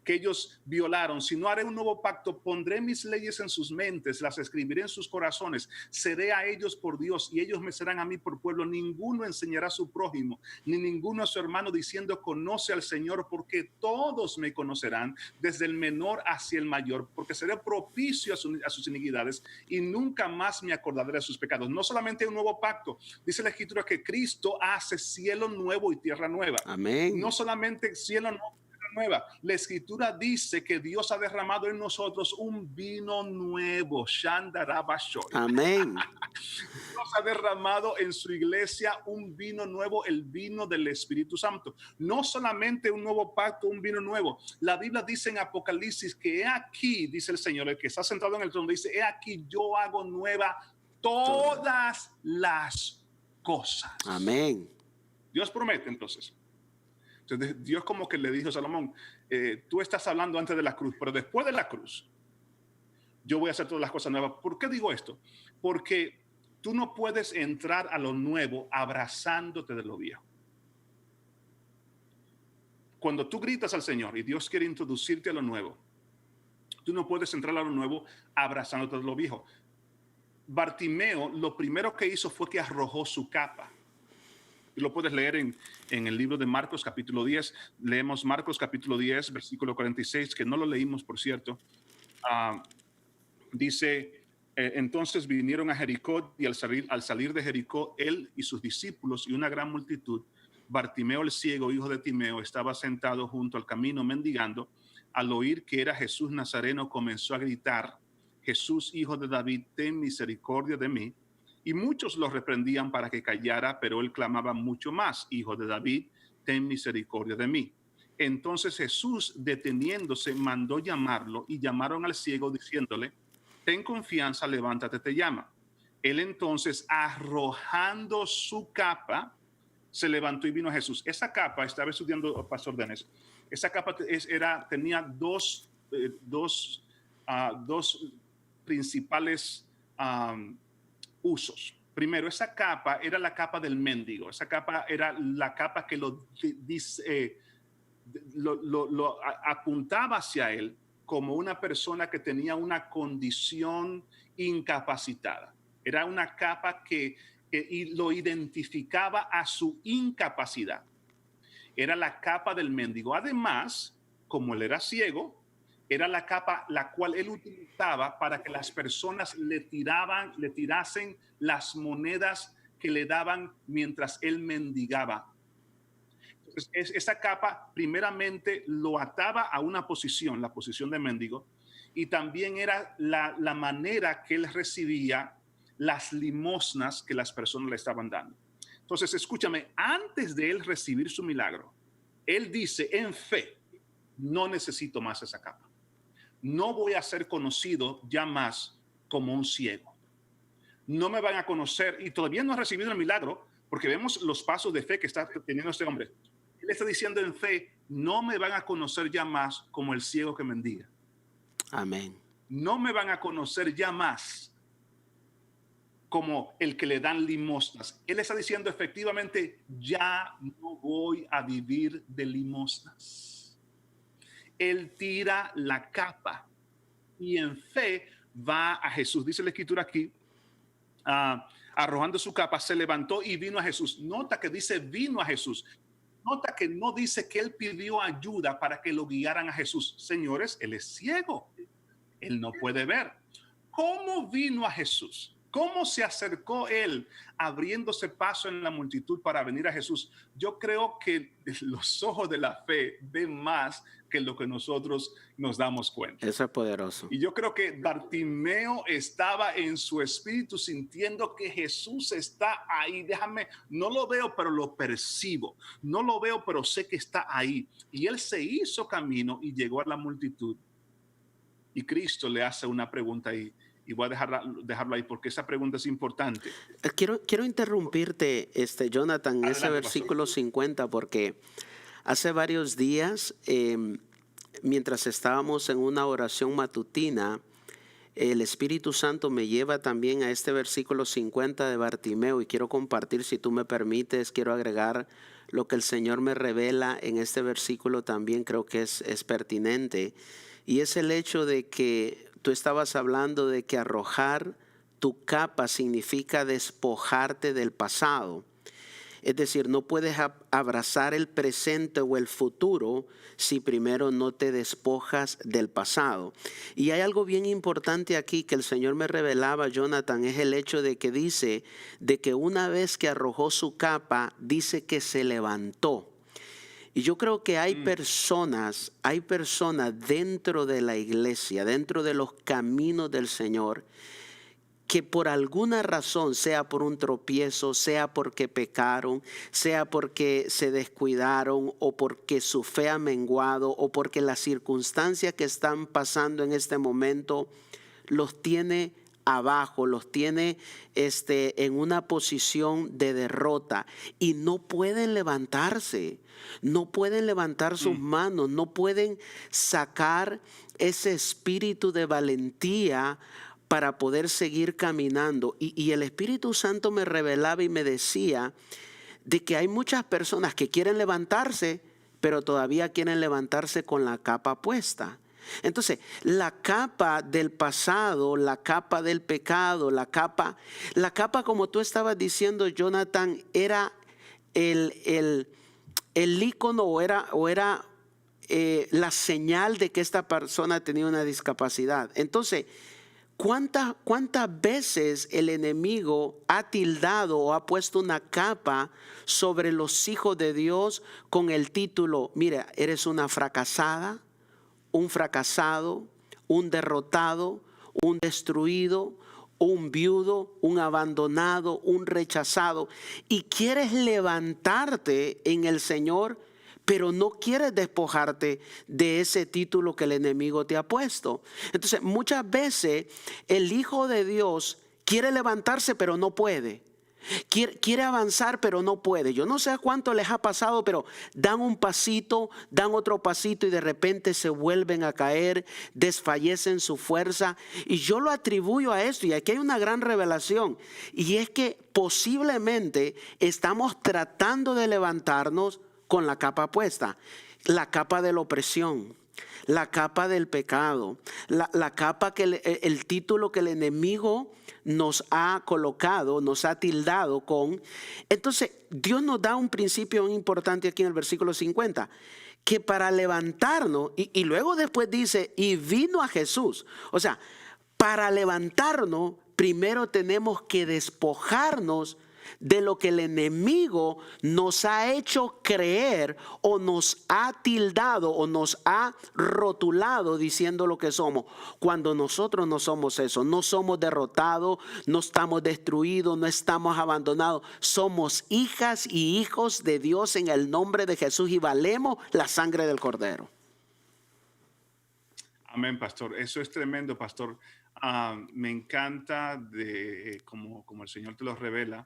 que ellos violaron, sino haré un nuevo pacto, pondré mis leyes en sus mentes, las escribiré en sus corazones, seré a ellos por Dios y ellos me serán a mí por pueblo. Ninguno enseñará a su prójimo, ni ninguno a su hermano diciendo conoce al Señor, porque todos me conocerán, desde el menor hacia el mayor, porque seré propicio a sus iniquidades y nunca más me acordaré de sus pecados. No solamente un nuevo pacto, dice la Escritura que Cristo hace cielo nuevo y tierra nueva. Amén. No solamente cielo nuevo, nueva. La Escritura dice que Dios ha derramado en nosotros un vino nuevo. Amén. Dios ha derramado en su iglesia un vino nuevo, el vino del Espíritu Santo. No solamente un nuevo pacto, un vino nuevo. La Biblia dice en Apocalipsis que he aquí, dice el Señor, el que está sentado en el trono, dice, he aquí yo hago nueva todas las cosas. Amén. Dios promete entonces. Entonces Dios como que le dijo a Salomón, tú estás hablando antes de la cruz, pero después de la cruz yo voy a hacer todas las cosas nuevas. ¿Por qué digo esto? Porque tú no puedes entrar a lo nuevo abrazándote de lo viejo. Cuando tú gritas al Señor y Dios quiere introducirte a lo nuevo, tú no puedes entrar a lo nuevo abrazándote de lo viejo. Bartimeo lo primero que hizo fue que arrojó su capa. Lo puedes leer en el libro de Marcos capítulo 10. Leemos Marcos capítulo 10, versículo 46, que no lo leímos, por cierto. Dice, entonces vinieron a Jericó y al salir de Jericó, él y sus discípulos y una gran multitud, Bartimeo el ciego, hijo de Timeo, estaba sentado junto al camino mendigando. Al oír que era Jesús Nazareno, comenzó a gritar, Jesús, hijo de David, ten misericordia de mí. Y muchos lo reprendían para que callara, pero él clamaba mucho más, Hijo de David, ten misericordia de mí. Entonces Jesús, deteniéndose, mandó llamarlo y llamaron al ciego diciéndole, ten confianza, levántate, te llama. Él entonces, arrojando su capa, se levantó y vino a Jesús. Esa capa, estaba estudiando Pastor Denis, esa capa tenía dos dos principales usos. Primero, esa capa era la capa del mendigo. Esa capa era la capa que lo apuntaba hacia él como una persona que tenía una condición incapacitada. Era una capa que lo identificaba a su incapacidad. Era la capa del mendigo. Además, como él era ciego, era la capa la cual él utilizaba para que las personas le tirasen las monedas que le daban mientras él mendigaba. Entonces, esa capa primeramente lo ataba a una posición, la posición de mendigo, y también era la manera que él recibía las limosnas que las personas le estaban dando. Entonces, escúchame, antes de él recibir su milagro, él dice en fe, no necesito más esa capa. No voy a ser conocido ya más como un ciego. No me van a conocer, y todavía no ha recibido el milagro, porque vemos los pasos de fe que está teniendo este hombre. Él está diciendo en fe, no me van a conocer ya más como el ciego que mendiga. Amén. No me van a conocer ya más como el que le dan limosnas. Él está diciendo efectivamente, ya no voy a vivir de limosnas. Él tira la capa y en fe va a Jesús. Dice la escritura aquí, arrojando su capa, se levantó y vino a Jesús. Nota que dice vino a Jesús. Nota que no dice que él pidió ayuda para que lo guiaran a Jesús. Señores, él es ciego. Él no puede ver. ¿Cómo vino a Jesús? ¿Cómo se acercó él abriéndose paso en la multitud para venir a Jesús? Yo creo que los ojos de la fe ven más que lo que nosotros nos damos cuenta. Eso es poderoso. Y yo creo que Bartimeo estaba en su espíritu sintiendo que Jesús está ahí. Déjame, no lo veo, pero lo percibo. No lo veo, pero sé que está ahí. Y él se hizo camino y llegó a la multitud. Y Cristo le hace una pregunta ahí. Y voy a dejarlo ahí porque esa pregunta es importante. Quiero interrumpirte, Jonathan, en ese Adelante, versículo pastor. 50, porque hace varios días, mientras estábamos en una oración matutina, el Espíritu Santo me lleva también a este versículo 50 de Bartimeo y quiero compartir, si tú me permites, quiero agregar lo que el Señor me revela en este versículo también creo que es pertinente. Y es el hecho de que tú estabas hablando de que arrojar tu capa significa despojarte del pasado. Es decir, no puedes abrazar el presente o el futuro si primero no te despojas del pasado. Y hay algo bien importante aquí que el Señor me revelaba, Jonathan, es el hecho de que dice de que una vez que arrojó su capa, dice que se levantó. Y yo creo que hay personas dentro de la iglesia, dentro de los caminos del Señor, que por alguna razón, sea por un tropiezo, sea porque pecaron, sea porque se descuidaron o porque su fe ha menguado o porque las circunstancias que están pasando en este momento los tiene abajo, los tiene en una posición de derrota y no pueden levantarse, no pueden levantar sus manos, no pueden sacar ese espíritu de valentía para poder seguir caminando. Y el Espíritu Santo me revelaba y me decía de que hay muchas personas que quieren levantarse, pero todavía quieren levantarse con la capa puesta. Entonces, la capa del pasado, la capa del pecado, la capa como tú estabas diciendo, Jonathan, era el ícono o era la señal de que esta persona tenía una discapacidad. Entonces, ¿cuántas veces el enemigo ha tildado o ha puesto una capa sobre los hijos de Dios con el título, mira, eres una fracasada, un fracasado, un derrotado, un destruido, un viudo, un abandonado, un rechazado? Y quieres levantarte en el Señor, pero no quieres despojarte de ese título que el enemigo te ha puesto. Entonces, muchas veces el Hijo de Dios quiere levantarse, pero no puede. Quiere avanzar, pero no puede. Yo no sé a cuánto les ha pasado, pero dan un pasito, dan otro pasito y de repente se vuelven a caer, desfallecen su fuerza. Y yo lo atribuyo a esto. Y aquí hay una gran revelación. Y es que posiblemente estamos tratando de levantarnos con la capa puesta, la capa de la opresión, la capa del pecado, la capa que el título que el enemigo nos ha colocado, nos ha tildado con. Entonces, Dios nos da un principio muy importante aquí en el versículo 50, que para levantarnos, y luego después dice, y vino a Jesús. O sea, para levantarnos, primero tenemos que despojarnos de lo que el enemigo nos ha hecho creer o nos ha tildado o nos ha rotulado diciendo lo que somos, cuando nosotros no somos eso. No somos derrotados, no estamos destruidos, no estamos abandonados. Somos hijas y hijos de Dios en el nombre de Jesús y valemos la sangre del Cordero. Amén, pastor. Eso es tremendo, pastor. Me encanta como el Señor te lo revela,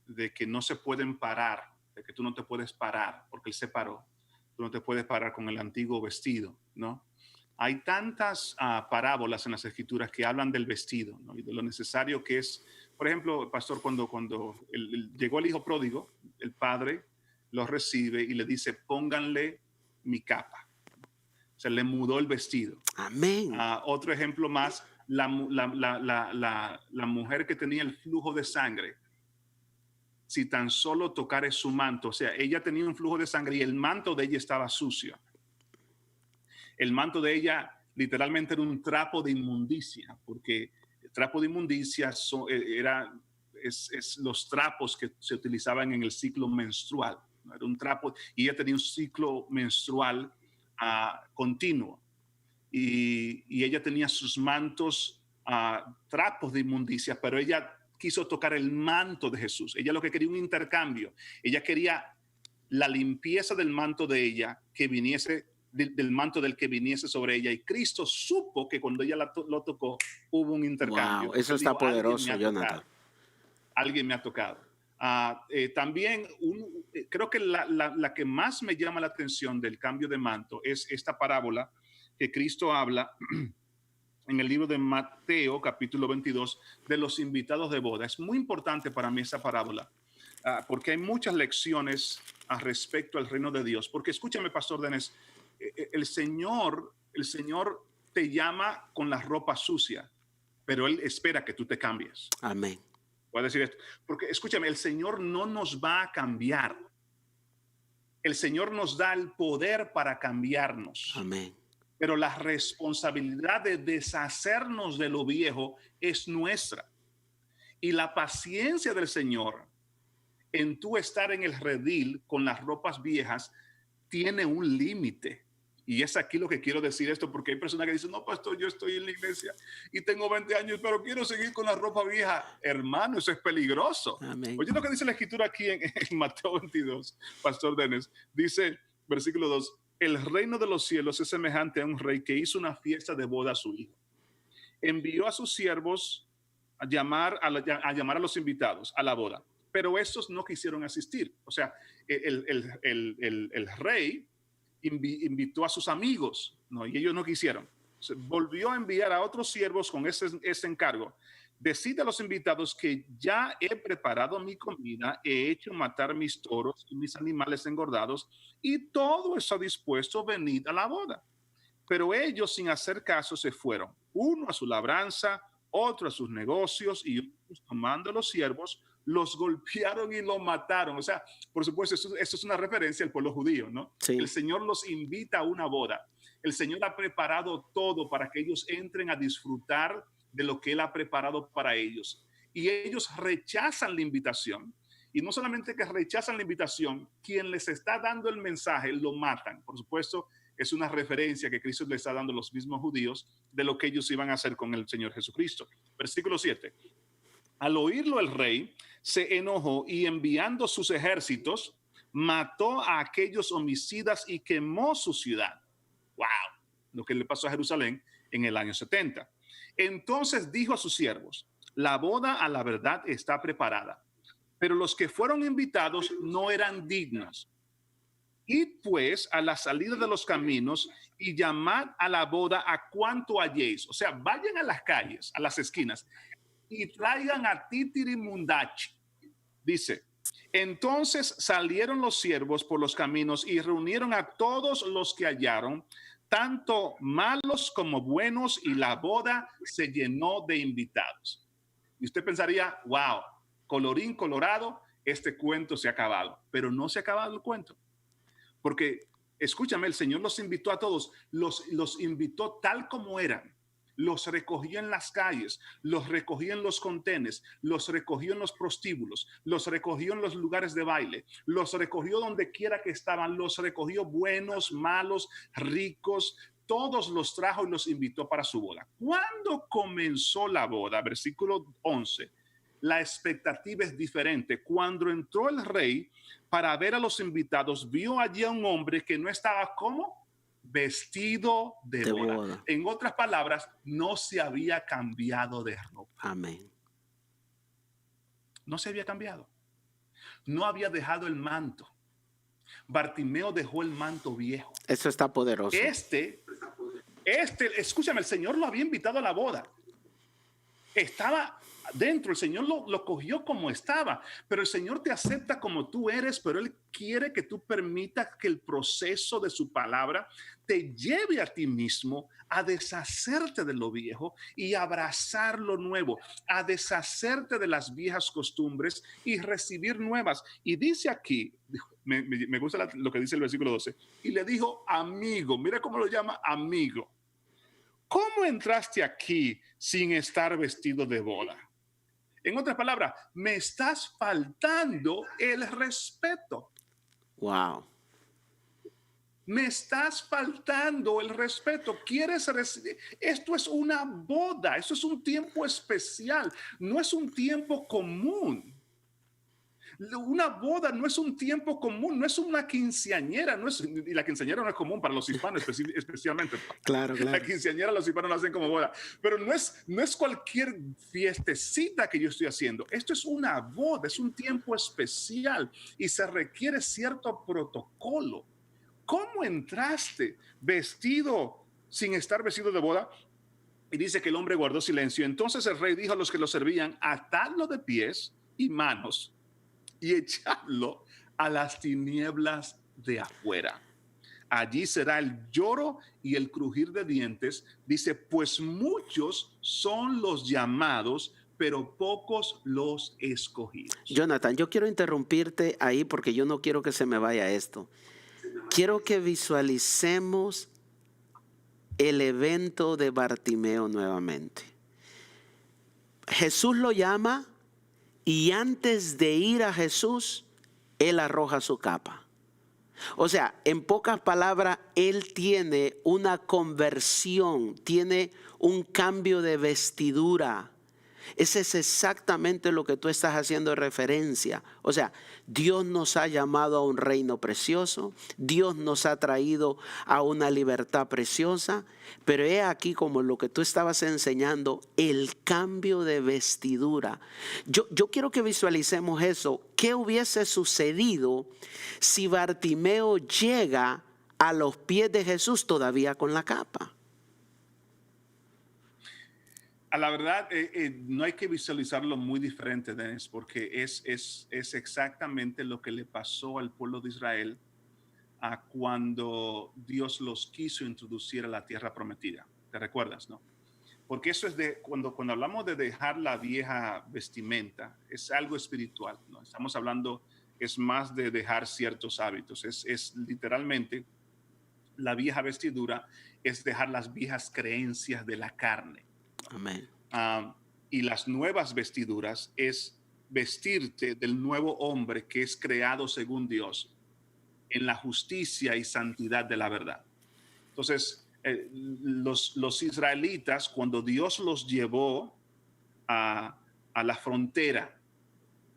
de que no se pueden parar, de que tú no te puedes parar, porque Él se paró. Tú no te puedes parar con el antiguo vestido, ¿no? Hay tantas parábolas en las Escrituras que hablan del vestido, ¿no? Y de lo necesario que es. Por ejemplo, pastor, cuando llegó el hijo pródigo, el padre lo recibe y le dice, pónganle mi capa. O sea, le mudó el vestido. Amén. Otro ejemplo más, la mujer que tenía el flujo de sangre, si tan solo tocare su manto, o sea, ella tenía un flujo de sangre y el manto de ella estaba sucio. El manto de ella literalmente era un trapo de inmundicia, porque el trapo de inmundicia es los trapos que se utilizaban en el ciclo menstrual, ¿no? Era un trapo y ella tenía un ciclo menstrual continuo y ella tenía sus mantos, trapos de inmundicia, pero ella quiso tocar el manto de Jesús. Ella lo que quería un intercambio. Ella quería la limpieza del manto de ella que viniese, del manto del que viniese sobre ella. Y Cristo supo que cuando ella lo tocó, hubo un intercambio. Wow, eso está dijo, poderoso, Jonathan. Alguien me ha tocado. También creo que la que más me llama la atención del cambio de manto es esta parábola que Cristo habla en el libro de Mateo, capítulo 22, de los invitados de boda. Es muy importante para mí esa parábola, porque hay muchas lecciones respecto al reino de Dios. Porque escúchame, pastor Dennis, el Señor te llama con la ropa sucia, pero Él espera que tú te cambies. Amén. Voy a decir esto, porque escúchame, el Señor no nos va a cambiar. El Señor nos da el poder para cambiarnos. Amén. Pero la responsabilidad de deshacernos de lo viejo es nuestra. Y la paciencia del Señor en tú estar en el redil con las ropas viejas tiene un límite. Y es aquí lo que quiero decir esto, porque hay personas que dicen, no, pastor, yo estoy en la iglesia y tengo 20 años, pero quiero seguir con la ropa vieja. Hermano, eso es peligroso. Amén. Oye lo que dice la Escritura aquí en Mateo 22, pastor Dennis. Dice, versículo 2, el reino de los cielos es semejante a un rey que hizo una fiesta de boda a su hijo. Envió a sus siervos a llamar a los invitados a la boda, pero estos no quisieron asistir. O sea, el rey invitó a sus amigos, ¿no? Y ellos no quisieron. Volvió a enviar a otros siervos con ese encargo. Decid a los invitados que ya he preparado mi comida, he hecho matar mis toros y mis animales engordados, y todo está dispuesto, venid a la boda. Pero ellos, sin hacer caso, se fueron, uno a su labranza, otro a sus negocios, y otros, tomando a los siervos, los golpearon y los mataron. O sea, por supuesto, esto es una referencia al pueblo judío, ¿no? Sí. El Señor los invita a una boda. El Señor ha preparado todo para que ellos entren a disfrutar de lo que Él ha preparado para ellos. Y ellos rechazan la invitación. Y no solamente que rechazan la invitación, quien les está dando el mensaje lo matan. Por supuesto, es una referencia que Cristo le está dando a los mismos judíos de lo que ellos iban a hacer con el Señor Jesucristo. Versículo 7. Al oírlo el rey se enojó y enviando sus ejércitos, mató a aquellos homicidas y quemó su ciudad. ¡Wow! Lo que le pasó a Jerusalén en el año 70. Entonces dijo a sus siervos, la boda a la verdad está preparada, pero los que fueron invitados no eran dignos. Id pues a la salida de los caminos y llamad a la boda a cuanto halléis. O sea, vayan a las calles, a las esquinas, y traigan a Titirimundachi. Dice, entonces salieron los siervos por los caminos y reunieron a todos los que hallaron, tanto malos como buenos, y la boda se llenó de invitados. Y usted pensaría, wow, colorín colorado, este cuento se ha acabado. Pero no se ha acabado el cuento. Porque, escúchame, el Señor los invitó a todos, los invitó tal como eran. Los recogió en las calles, los recogió en los contenes, los recogió en los prostíbulos, los recogió en los lugares de baile, los recogió donde quiera que estaban, los recogió buenos, malos, ricos, todos los trajo y los invitó para su boda. ¿Cuándo comenzó la boda? Versículo 11. La expectativa es diferente. Cuando entró el rey para ver a los invitados, vio allí a un hombre que no estaba como vestido de boda. En otras palabras, no se había cambiado de ropa. Amén. No se había cambiado. No había dejado el manto. Bartimeo dejó el manto viejo. Eso está poderoso. Escúchame, el Señor lo había invitado a la boda. Estaba dentro, el Señor lo cogió como estaba, pero el Señor te acepta como tú eres, pero Él quiere que tú permitas que el proceso de su palabra te lleve a ti mismo a deshacerte de lo viejo y abrazar lo nuevo, a deshacerte de las viejas costumbres y recibir nuevas. Y dice aquí, me gusta lo que dice el versículo 12, y le dijo amigo, mira cómo lo llama amigo. ¿Cómo entraste aquí sin estar vestido de boda? En otras palabras, me estás faltando el respeto. Wow. Me estás faltando el respeto. ¿Quieres recibir? Esto es una boda. Esto es un tiempo especial. No es un tiempo común. Una boda no es un tiempo común, no es una quinceañera, y la quinceañera no es común para los hispanos especialmente. Claro. La quinceañera los hispanos la hacen como boda, pero no es cualquier fiestecita que yo estoy haciendo. Esto es una boda, es un tiempo especial y se requiere cierto protocolo. ¿Cómo entraste vestido sin estar vestido de boda? Y dice que el hombre guardó silencio. Entonces el rey dijo a los que lo servían, atadlo de pies y manos y echarlo a las tinieblas de afuera. Allí será el lloro y el crujir de dientes. Dice, pues muchos son los llamados, pero pocos los escogidos. Jonathan, yo quiero interrumpirte ahí porque yo no quiero que se me vaya esto. Quiero que visualicemos el evento de Bartimeo nuevamente. Jesús lo llama. Y antes de ir a Jesús, él arroja su capa. O sea, en pocas palabras, él tiene una conversión, tiene un cambio de vestidura. Ese es exactamente lo que tú estás haciendo referencia. O sea, Dios nos ha llamado a un reino precioso, Dios nos ha traído a una libertad preciosa, pero he aquí como lo que tú estabas enseñando, el cambio de vestidura. Yo quiero que visualicemos eso. ¿Qué hubiese sucedido si Bartimeo llega a los pies de Jesús todavía con la capa? A la verdad, no hay que visualizarlo muy diferente, Dennis, porque es exactamente lo que le pasó al pueblo de Israel cuando Dios los quiso introducir a la tierra prometida. ¿Te recuerdas, no? Porque eso es cuando hablamos de dejar la vieja vestimenta, es algo espiritual, ¿no? Estamos hablando, es más de dejar ciertos hábitos, es literalmente la vieja vestidura, es dejar las viejas creencias de la carne. Amén. Y las nuevas vestiduras es vestirte del nuevo hombre que es creado según Dios en la justicia y santidad de la verdad. Entonces, los israelitas, cuando Dios los llevó a la frontera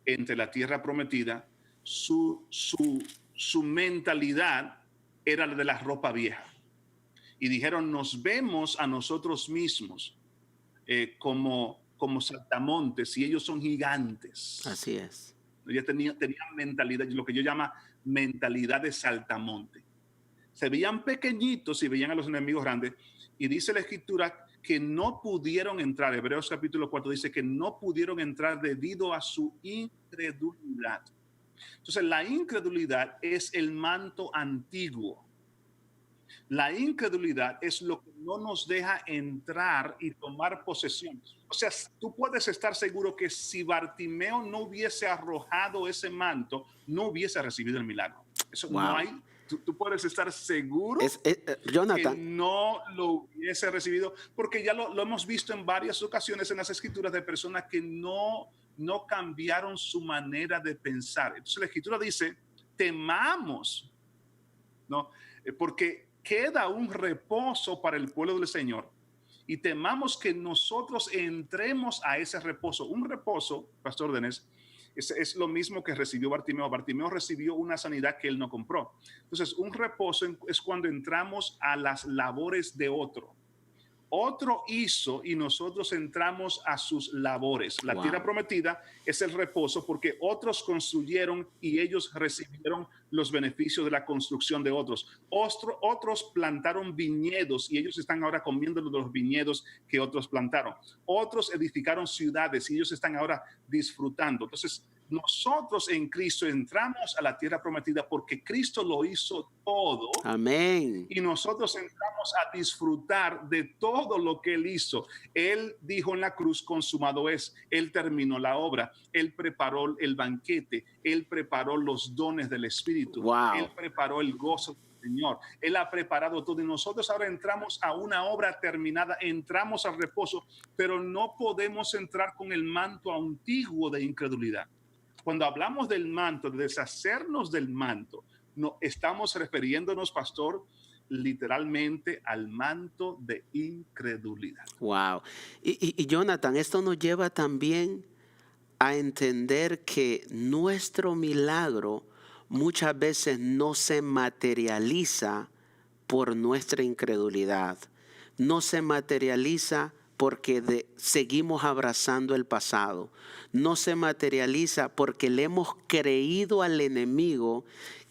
entre la tierra prometida, su mentalidad era la de la ropa vieja. Y dijeron, nos vemos a nosotros mismos como saltamontes y ellos son gigantes. Así es. Ya tenían mentalidad, lo que yo llamo mentalidad de saltamonte. Se veían pequeñitos y veían a los enemigos grandes. Y dice la escritura que no pudieron entrar. Hebreos capítulo 4 dice que no pudieron entrar debido a su incredulidad. Entonces, la incredulidad es el manto antiguo. La incredulidad es lo que no nos deja entrar y tomar posesión. O sea, tú puedes estar seguro que si Bartimeo no hubiese arrojado ese manto, no hubiese recibido el milagro. Eso no Wow. hay. Tú puedes estar seguro que Jonathan, no lo hubiese recibido, porque ya lo hemos visto en varias ocasiones en las escrituras de personas que no cambiaron su manera de pensar. Entonces la escritura dice, temamos, ¿no? Porque queda un reposo para el pueblo del Señor y temamos que nosotros entremos a ese reposo. Un reposo, Pastor Denis, es lo mismo que recibió Bartimeo. Bartimeo recibió una sanidad que él no compró. Entonces, un reposo es cuando entramos a las labores de otro. Otro hizo y nosotros entramos a sus labores. La tierra prometida es el reposo porque otros construyeron y ellos recibieron los beneficios de la construcción de otros. Otros plantaron viñedos y ellos están ahora comiendo de los viñedos que otros plantaron. Otros edificaron ciudades y ellos están ahora disfrutando. Entonces, nosotros en Cristo entramos a la tierra prometida porque Cristo lo hizo todo. amén. Y nosotros entramos a disfrutar de todo lo que Él hizo. Él dijo en la cruz, consumado es. Él terminó la obra. Él preparó el banquete. Él preparó los dones del Espíritu. Wow. Él preparó el gozo del Señor. Él ha preparado todo. Y nosotros ahora entramos a una obra terminada. Entramos al reposo, pero no podemos entrar con el manto antiguo de incredulidad. Cuando hablamos del manto, de deshacernos del manto, no estamos refiriéndonos, pastor, literalmente al manto de incredulidad. Wow. Y Jonathan, esto nos lleva también a entender que nuestro milagro muchas veces no se materializa por nuestra incredulidad. No se materializa porque seguimos abrazando el pasado. No se materializa porque le hemos creído al enemigo,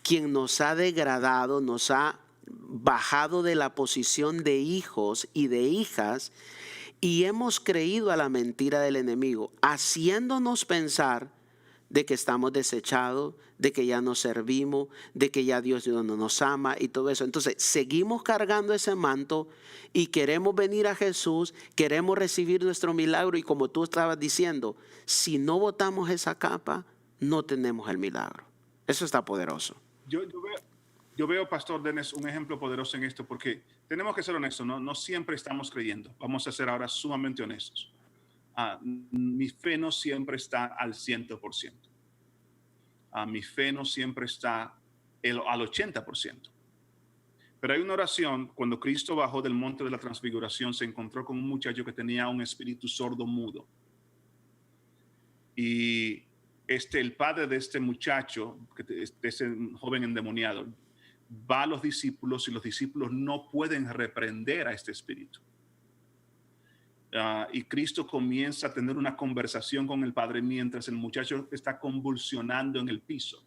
quien nos ha degradado, nos ha bajado de la posición de hijos y de hijas, y hemos creído a la mentira del enemigo, haciéndonos pensar de que estamos desechados, de que ya no servimos, de que ya Dios no nos ama y todo eso. Entonces seguimos cargando ese manto y queremos venir a Jesús, queremos recibir nuestro milagro, y como tú estabas diciendo, si no botamos esa capa, no tenemos el milagro. Eso está poderoso. Yo veo, Pastor Denis, un ejemplo poderoso en esto, porque tenemos que ser honestos, no siempre estamos creyendo. Vamos a ser ahora sumamente honestos. Mi fe no siempre está al 100%. Mi fe no siempre está al 80%. Pero hay una oración, cuando Cristo bajó del monte de la transfiguración, se encontró con un muchacho que tenía un espíritu sordo mudo. Y el padre de este muchacho, de ese joven endemoniado, va a los discípulos y los discípulos no pueden reprender a este espíritu. Y Cristo comienza a tener una conversación con el padre mientras el muchacho está convulsionando en el piso.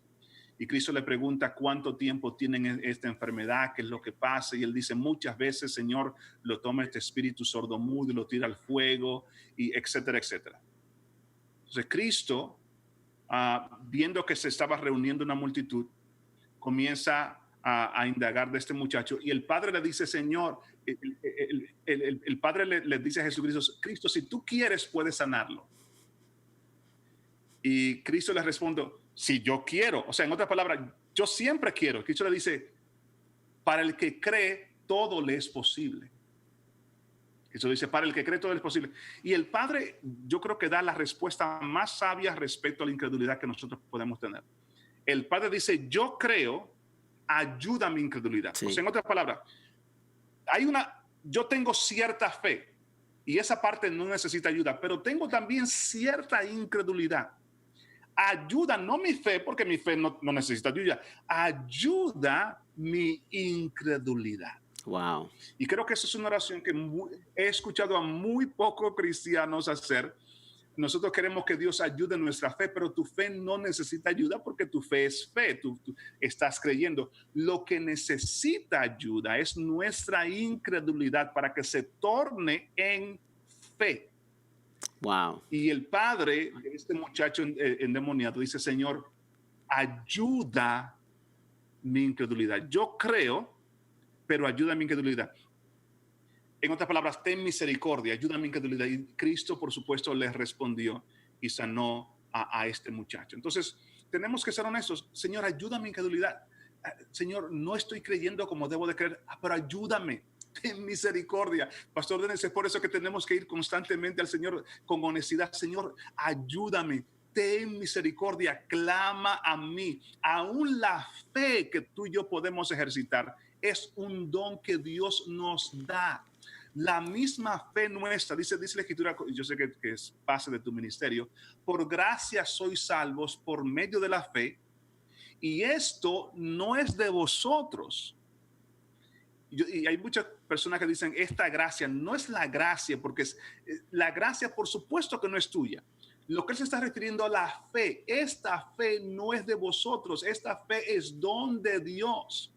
Y Cristo le pregunta cuánto tiempo tienen esta enfermedad, qué es lo que pasa. Y él dice, muchas veces, Señor, lo toma este espíritu sordomudo y lo tira al fuego, y etcétera, etcétera. Entonces Cristo, viendo que se estaba reuniendo una multitud, comienza a indagar de este muchacho, y el padre le dice, Señor, el padre le dice a Jesucristo, Cristo, si tú quieres, puedes sanarlo. Y Cristo le responde, si yo quiero, o sea, en otras palabras, yo siempre quiero. Cristo le dice, para el que cree, todo le es posible. Cristo dice, para el que cree, todo le es posible. Y el padre, yo creo que da la respuesta más sabia respecto a la incredulidad que nosotros podemos tener. El padre dice, yo creo, ayuda a mi incredulidad. Sí. O sea, en otras palabras, yo tengo cierta fe y esa parte no necesita ayuda, pero tengo también cierta incredulidad. Ayuda, no mi fe, porque mi fe no necesita ayuda. Ayuda mi incredulidad. Wow. Y creo que esa es una oración que he escuchado a muy pocos cristianos hacer. nosotros queremos que Dios ayude nuestra fe, pero tu fe no necesita ayuda porque tu fe es fe, tú estás creyendo. Lo que necesita ayuda es nuestra incredulidad para que se torne en fe. Wow. Y el padre de este muchacho endemoniado dice, Señor, ayuda mi incredulidad. Yo creo, pero ayuda mi incredulidad. En otras palabras, ten misericordia, ayuda a mi incredulidad. Y Cristo, por supuesto, le respondió y sanó a este muchacho. Entonces, tenemos que ser honestos. Señor, ayuda a mi incredulidad. Señor, no estoy creyendo como debo de creer, pero ayúdame. Ten misericordia. Pastor Denis, es por eso que tenemos que ir constantemente al Señor con honestidad. Señor, ayúdame. Ten misericordia. Clama a mí. Aún la fe que tú y yo podemos ejercitar es un don que Dios nos da. La misma fe nuestra, dice la Escritura, yo sé que es base de tu ministerio, por gracia sois salvos por medio de la fe, y esto no es de vosotros. Y hay muchas personas que dicen, esta gracia no es la gracia, porque la gracia por supuesto que no es tuya. Lo que él se está refiriendo a la fe, esta fe no es de vosotros, esta fe es don de Dios.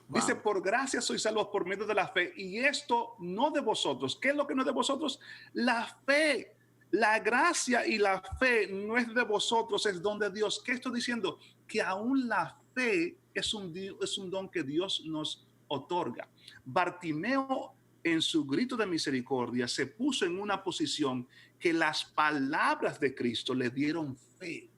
Wow. Dice, por gracia sois salvos por medio de la fe, y esto no de vosotros. ¿Qué es lo que no es de vosotros? La fe. La gracia y la fe no es de vosotros, es don de Dios. ¿Qué estoy diciendo? Que aún la fe es un don que Dios nos otorga. Bartimeo, en su grito de misericordia, se puso en una posición que las palabras de Cristo le dieron fe.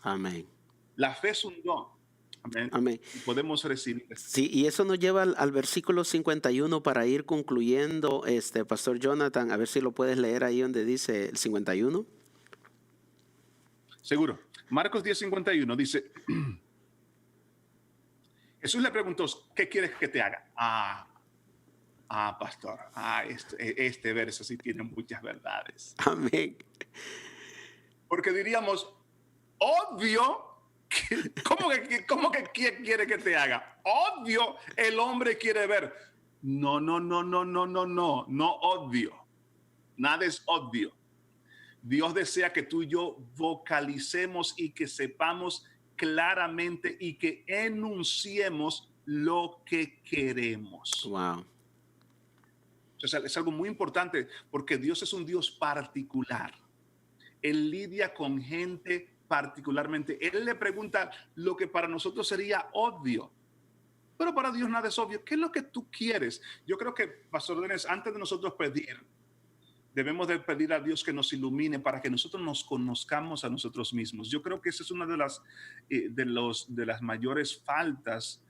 Amén. La fe es un don. Amén. Amén. Podemos recibir. Sí, y eso nos lleva al versículo 51 para ir concluyendo, Pastor Jonathan, a ver si lo puedes leer ahí donde dice el 51. Seguro. Marcos 10:51 dice, Jesús le preguntó, ¿qué quieres que te haga? Pastor, este verso sí tiene muchas verdades. Amén. Porque diríamos, obvio, ¿cómo que quiere que te haga? Obvio, el hombre quiere ver. No obvio. Nada es obvio. Dios desea que tú y yo vocalicemos y que sepamos claramente y que enunciemos lo que queremos. Wow. O sea, es algo muy importante porque Dios es un Dios particular. Él lidia con gente particularmente. Él le pregunta lo que para nosotros sería obvio, pero para Dios nada es obvio. ¿Qué es lo que tú quieres? Yo creo que, Pastor Denis, antes de nosotros pedir, debemos de pedir a Dios que nos ilumine para que nosotros nos conozcamos a nosotros mismos. Yo creo que esa es una de las mayores faltas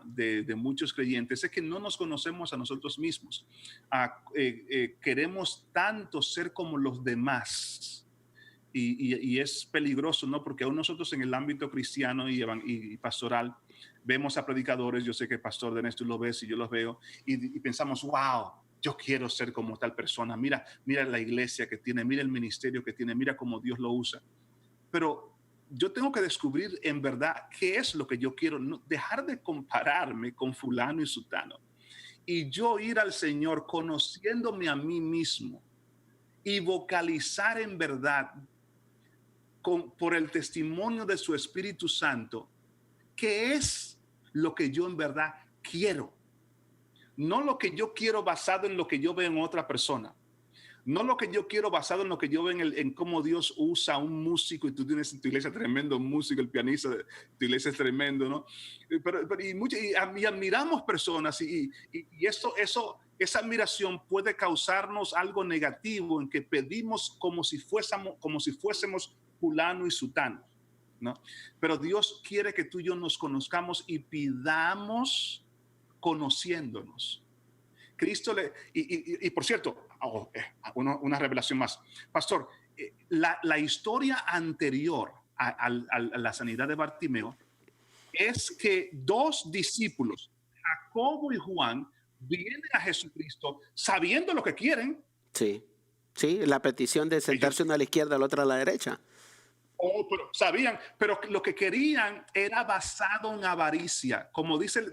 de muchos creyentes, es que no nos conocemos a nosotros mismos. Queremos tanto ser como los demás. Y es peligroso, ¿no? Porque aún nosotros en el ámbito cristiano y pastoral vemos a predicadores, yo sé que Pastor Denis tú lo ves y yo los veo, y pensamos, wow, yo quiero ser como tal persona. Mira la iglesia que tiene, mira el ministerio que tiene, mira cómo Dios lo usa. Pero yo tengo que descubrir en verdad qué es lo que yo quiero, no, dejar de compararme con fulano y sutano. Y yo ir al Señor conociéndome a mí mismo y vocalizar en verdad por el testimonio de su Espíritu Santo qué es lo que yo en verdad quiero. No lo que yo quiero basado en lo que yo veo en otra persona. No lo que yo quiero basado en lo que yo veo en cómo Dios usa a un músico, y tú tienes en tu iglesia tremendo músico, el pianista de tu iglesia es tremendo, ¿no? Y admiramos personas y esa admiración puede causarnos algo negativo en que pedimos como si fuésemos fulano y sutano, ¿no? Pero Dios quiere que tú y yo nos conozcamos y pidamos conociéndonos. Cristo y por cierto, una revelación más. Pastor, la historia anterior a la sanidad de Bartimeo es que dos discípulos, Jacobo y Juan, vienen a Jesucristo sabiendo lo que quieren. Sí, la petición de sentarse uno a la izquierda, el otro a la derecha. Pero sabían, pero lo que querían era basado en avaricia. Como dice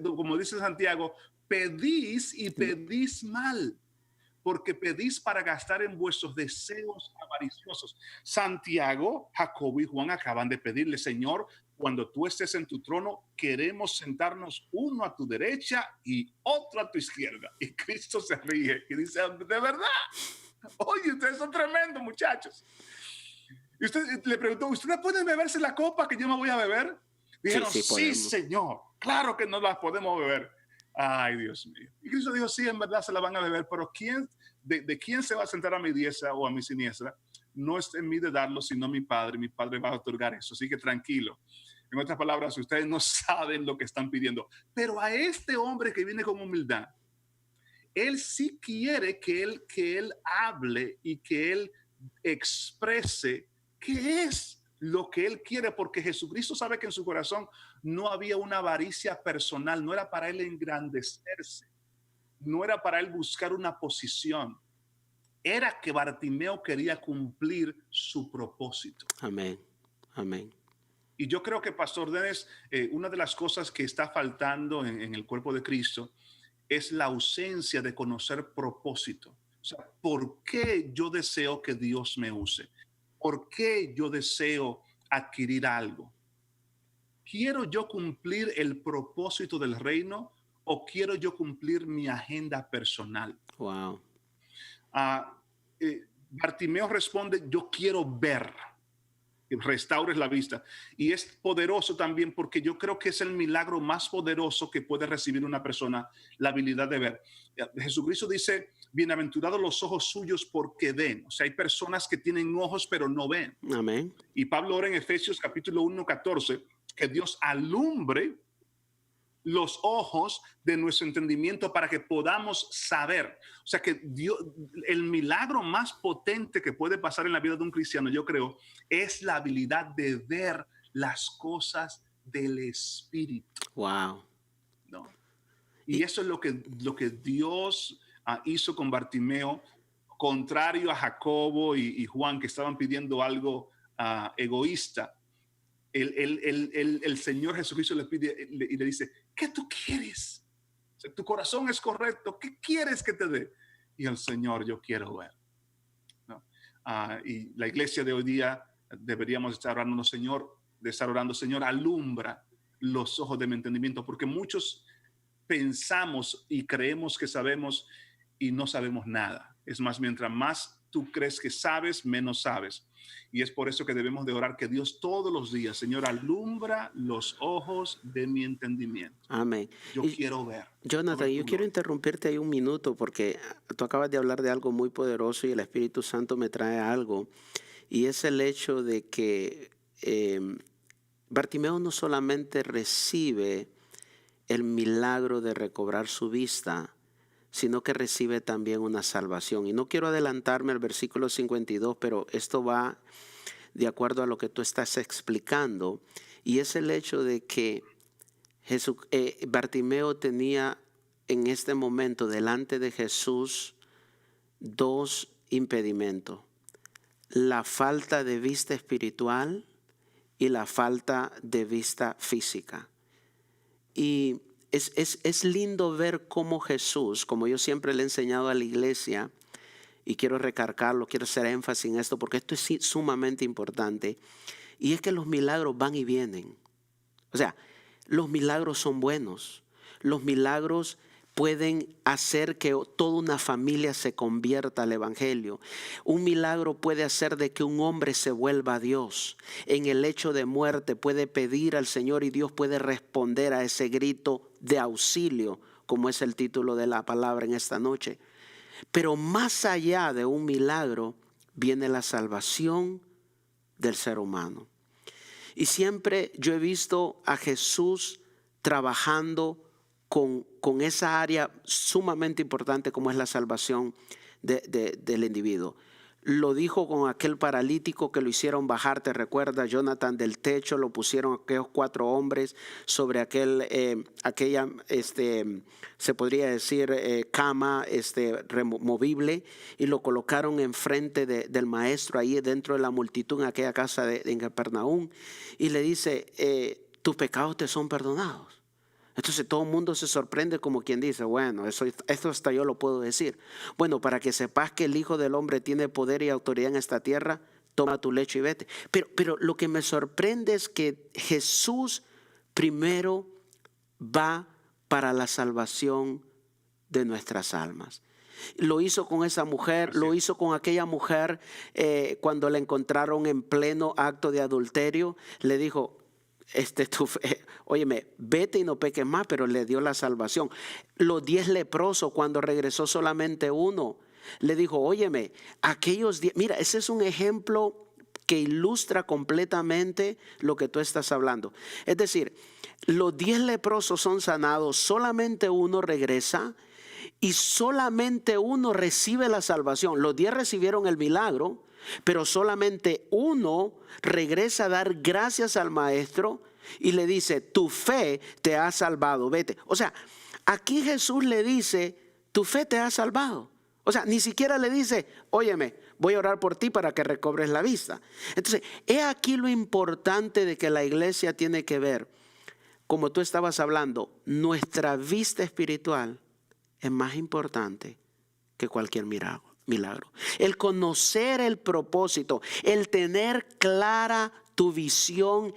Santiago, pedís y pedís mal. porque pedís para gastar en vuestros deseos avariciosos. Santiago, Jacobo y Juan acaban de pedirle, Señor, cuando tú estés en tu trono, queremos sentarnos uno a tu derecha y otro a tu izquierda. Y Cristo se ríe y dice, ¿de verdad? Oye, ustedes son tremendos, muchachos. Y usted le preguntó, ¿ustedes pueden beberse la copa que yo me voy a beber? Dijeron, sí, Señor, claro que no las podemos beber. Ay, Dios mío. Y Cristo dijo, sí, en verdad se la van a beber, pero de quién se va a sentar a mi diestra o a mi siniestra? No es en mí de darlo, sino mi Padre va a otorgar eso. Así que tranquilo. En otras palabras, ustedes no saben lo que están pidiendo. Pero a este hombre que viene con humildad, él sí quiere que él hable y que él exprese qué es lo que él quiere, porque Jesucristo sabe que en su corazón no había una avaricia personal, no era para él engrandecerse, no era para él buscar una posición, era que Bartimeo quería cumplir su propósito. Amén, amén. Y yo creo que, Pastor Dennis, una de las cosas que está faltando en el cuerpo de Cristo es la ausencia de conocer propósito. O sea, ¿por qué yo deseo que Dios me use? ¿Por qué yo deseo adquirir algo? ¿Quiero yo cumplir el propósito del reino o quiero yo cumplir mi agenda personal? Wow. Bartimeo responde, yo quiero ver. Restaures la vista. Y es poderoso también porque yo creo que es el milagro más poderoso que puede recibir una persona, la habilidad de ver. Jesucristo dice, bienaventurados los ojos suyos porque ven. O sea, hay personas que tienen ojos pero no ven. Amén. Y Pablo ora en Efesios capítulo 1, 14, que Dios alumbre los ojos de nuestro entendimiento para que podamos saber. O sea que Dios, el milagro más potente que puede pasar en la vida de un cristiano, yo creo, es la habilidad de ver las cosas del Espíritu. Wow. ¿No? Y eso es lo que Dios hizo con Bartimeo, contrario a Jacobo y Juan, que estaban pidiendo algo egoísta. El Señor Jesucristo le pide y le dice, ¿qué tú quieres? O sea, tu corazón es correcto, ¿qué quieres que te dé? Y el Señor, yo quiero ver. ¿No? Y la iglesia de hoy día deberíamos estar orando, Señor, alumbra los ojos de mi entendimiento, porque muchos pensamos y creemos que sabemos y no sabemos nada. Es más, mientras más tú crees que sabes, menos sabes. Y es por eso que debemos de orar que Dios todos los días, Señor, alumbra los ojos de mi entendimiento. Amén. Yo quiero ver. Jonathan, yo quiero interrumpirte ahí un minuto porque tú acabas de hablar de algo muy poderoso y el Espíritu Santo me trae algo. Y es el hecho de que Bartimeo no solamente recibe el milagro de recobrar su vista, sino que recibe también una salvación. Y no quiero adelantarme al versículo 52, pero esto va de acuerdo a lo que tú estás explicando. Y es el hecho de que Bartimeo tenía en este momento delante de Jesús dos impedimentos: la falta de vista espiritual y la falta de vista física. Y es lindo ver cómo Jesús, como yo siempre le he enseñado a la iglesia, y quiero recargarlo, quiero hacer énfasis en esto porque esto es sumamente importante, y es que los milagros van y vienen. O sea, los milagros son buenos. Los milagros pueden hacer que toda una familia se convierta al evangelio. Un milagro puede hacer de que un hombre se vuelva a Dios. En el hecho de muerte puede pedir al Señor y Dios puede responder a ese grito de auxilio, como es el título de la palabra en esta noche. Pero más allá de un milagro viene la salvación del ser humano. Y siempre yo he visto a Jesús trabajando con esa área sumamente importante como es la salvación del individuo. Lo dijo con aquel paralítico que lo hicieron bajar, ¿te recuerdas, Jonathan? Del techo lo pusieron aquellos 4 hombres sobre aquella, se podría decir, cama removible, y lo colocaron enfrente del maestro ahí dentro de la multitud en aquella casa en Capernaum, y le dice, tus pecados te son perdonados. Entonces todo el mundo se sorprende como quien dice, bueno, esto hasta yo lo puedo decir. Bueno, para que sepas que el Hijo del Hombre tiene poder y autoridad en esta tierra, toma tu lecho y vete. Pero lo que me sorprende es que Jesús primero va para la salvación de nuestras almas. Lo hizo con esa mujer, lo hizo con aquella mujer cuando la encontraron en pleno acto de adulterio. Le dijo, óyeme, vete y no peques más, pero le dio la salvación. Los 10 leprosos, cuando regresó solamente uno, le dijo, óyeme, aquellos 10, mira, ese es un ejemplo que ilustra completamente lo que tú estás hablando. Es decir, los 10 leprosos son sanados, solamente uno regresa y solamente uno recibe la salvación. Los 10 recibieron el milagro, pero solamente uno regresa a dar gracias al maestro y le dice, tu fe te ha salvado, vete. O sea, aquí Jesús le dice, tu fe te ha salvado. O sea, ni siquiera le dice, óyeme, voy a orar por ti para que recobres la vista. Entonces, he aquí lo importante de que la iglesia tiene que ver, como tú estabas hablando, nuestra vista espiritual es más importante que cualquier milagro. El conocer el propósito, el tener clara tu visión,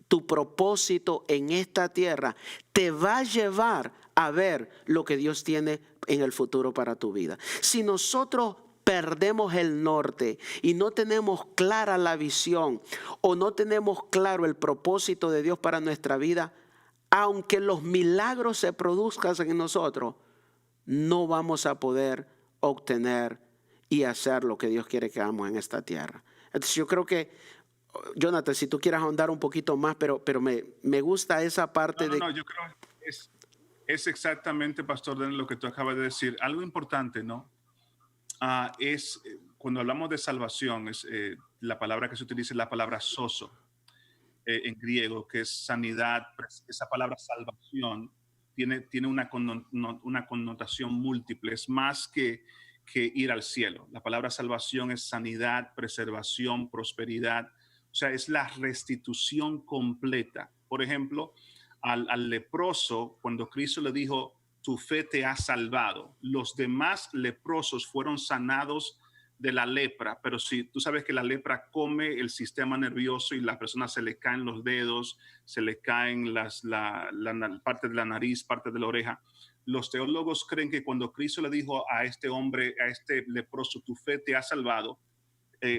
tu propósito en esta tierra, te va a llevar a ver lo que Dios tiene en el futuro para tu vida. Si nosotros perdemos el norte y no tenemos clara la visión o no tenemos claro el propósito de Dios para nuestra vida, aunque los milagros se produzcan en nosotros, no vamos a poder obtener y hacer lo que Dios quiere que hagamos en esta tierra. Entonces yo creo que, Jonathan, si tú quieres ahondar un poquito más, pero me gusta esa parte No, yo creo que es exactamente, Pastor Den, lo que tú acabas de decir. Algo importante, ¿no? Es cuando hablamos de salvación, es la palabra que se utiliza es la palabra sozo en griego, que es sanidad. Esa palabra salvación tiene una connotación múltiple, es más que ir al cielo. La palabra salvación es sanidad, preservación, prosperidad, o sea, es la restitución completa. Por ejemplo, al leproso, cuando Cristo le dijo, tu fe te ha salvado, los demás leprosos fueron sanados de la lepra, pero si tú sabes que la lepra come el sistema nervioso y la persona se le caen los dedos, se le caen parte de la nariz, parte de la oreja. Los teólogos creen que cuando Cristo le dijo a este hombre, a este leproso, tu fe te ha salvado,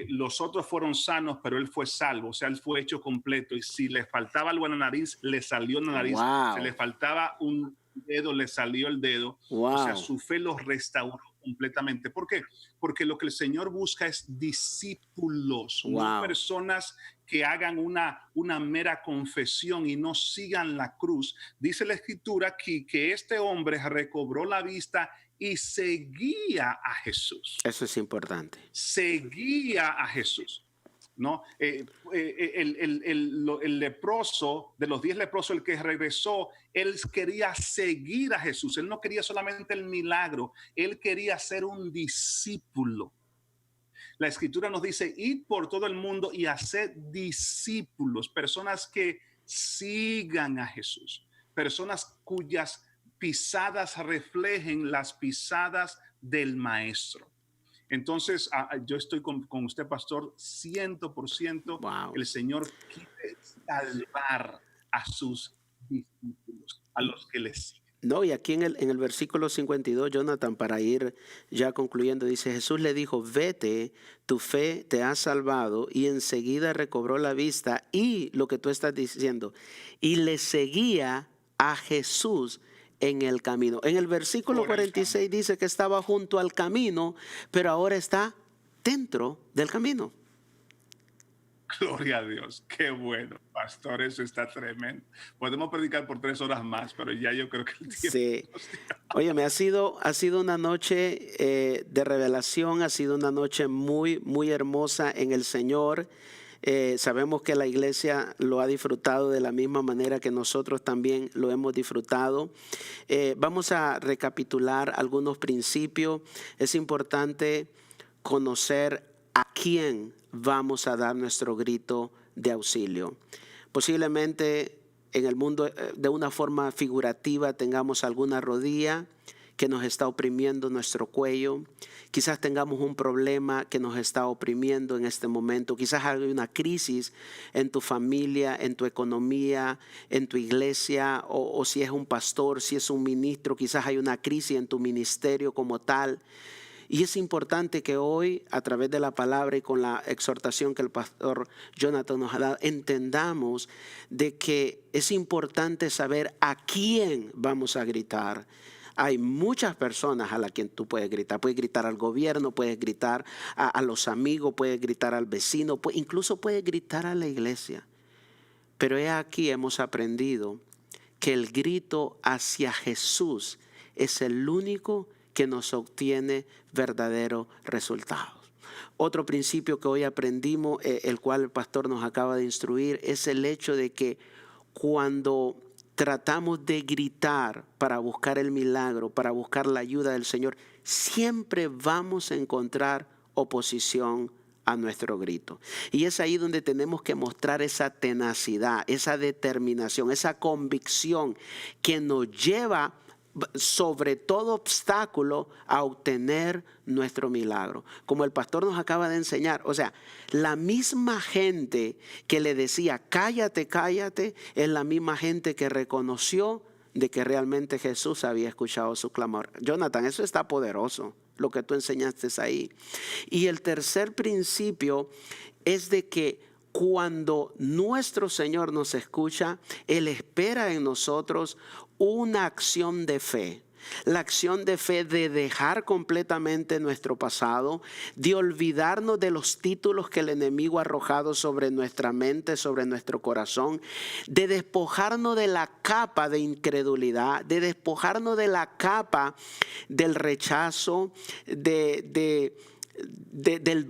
los otros fueron sanos, pero él fue salvo, o sea, él fue hecho completo. Y si le faltaba algo en la nariz, le salió en la nariz. Wow. Si le faltaba un dedo, le salió el dedo. Wow. O sea, su fe los restauró completamente. ¿Por qué? Porque lo que el Señor busca es discípulos, Wow. no personas que hagan una mera confesión y no sigan la cruz. Dice la Escritura aquí que este hombre recobró la vista y seguía a Jesús. Eso es importante. Seguía a Jesús, ¿no? El leproso, de los 10 leprosos, el que regresó, él quería seguir a Jesús. Él no quería solamente el milagro, él quería ser un discípulo. La Escritura nos dice, id por todo el mundo y haced discípulos, personas que sigan a Jesús, personas cuyas pisadas reflejen las pisadas del maestro. Entonces, yo estoy con usted, pastor, 100%. Wow. El Señor quiere salvar a sus discípulos, a los que les siguen. No, y aquí en el versículo 52, Jonathan, para ir ya concluyendo, dice, Jesús le dijo, vete, tu fe te ha salvado, y enseguida recobró la vista, y lo que tú estás diciendo, y le seguía a Jesús en el camino. En el versículo 46 dice que estaba junto al camino, pero ahora está dentro del camino. Gloria a Dios, qué bueno, pastor, eso está tremendo. Podemos predicar por 3 horas más, pero ya yo creo que el tiempo. Sí. Óyeme, ha sido una noche de revelación, ha sido una noche muy, muy hermosa en el Señor. Sabemos que la iglesia lo ha disfrutado de la misma manera que nosotros también lo hemos disfrutado. Vamos a recapitular algunos principios. Es importante conocer a quién vamos a dar nuestro grito de auxilio. Posiblemente en el mundo de una forma figurativa tengamos alguna rodilla que nos está oprimiendo nuestro cuello. Quizás tengamos un problema que nos está oprimiendo en este momento. Quizás hay una crisis en tu familia, en tu economía, en tu iglesia, o si es un pastor, si es un ministro, quizás hay una crisis en tu ministerio como tal. Y es importante que hoy, a través de la palabra y con la exhortación que el pastor Jonathan nos ha dado, entendamos de que es importante saber a quién vamos a gritar. Hay muchas personas a las que tú puedes gritar. Puedes gritar al gobierno, puedes gritar a los amigos, puedes gritar al vecino, incluso puedes gritar a la iglesia. Pero aquí hemos aprendido que el grito hacia Jesús es el único que nos obtiene verdaderos resultados. Otro principio que hoy aprendimos, el cual el pastor nos acaba de instruir, es el hecho de que cuando tratamos de gritar para buscar el milagro, para buscar la ayuda del Señor, siempre vamos a encontrar oposición a nuestro grito. Y es ahí donde tenemos que mostrar esa tenacidad, esa determinación, esa convicción que nos lleva sobre todo obstáculo a obtener nuestro milagro. Como el pastor nos acaba de enseñar, o sea, la misma gente que le decía cállate, cállate, es la misma gente que reconoció de que realmente Jesús había escuchado su clamor. Jonathan, eso está poderoso, lo que tú enseñaste ahí. Y el tercer principio es de que cuando nuestro Señor nos escucha, Él espera en nosotros una acción de fe. La acción de fe de dejar completamente nuestro pasado, de olvidarnos de los títulos que el enemigo ha arrojado sobre nuestra mente, sobre nuestro corazón, de despojarnos de la capa de incredulidad, de despojarnos de la capa del rechazo, del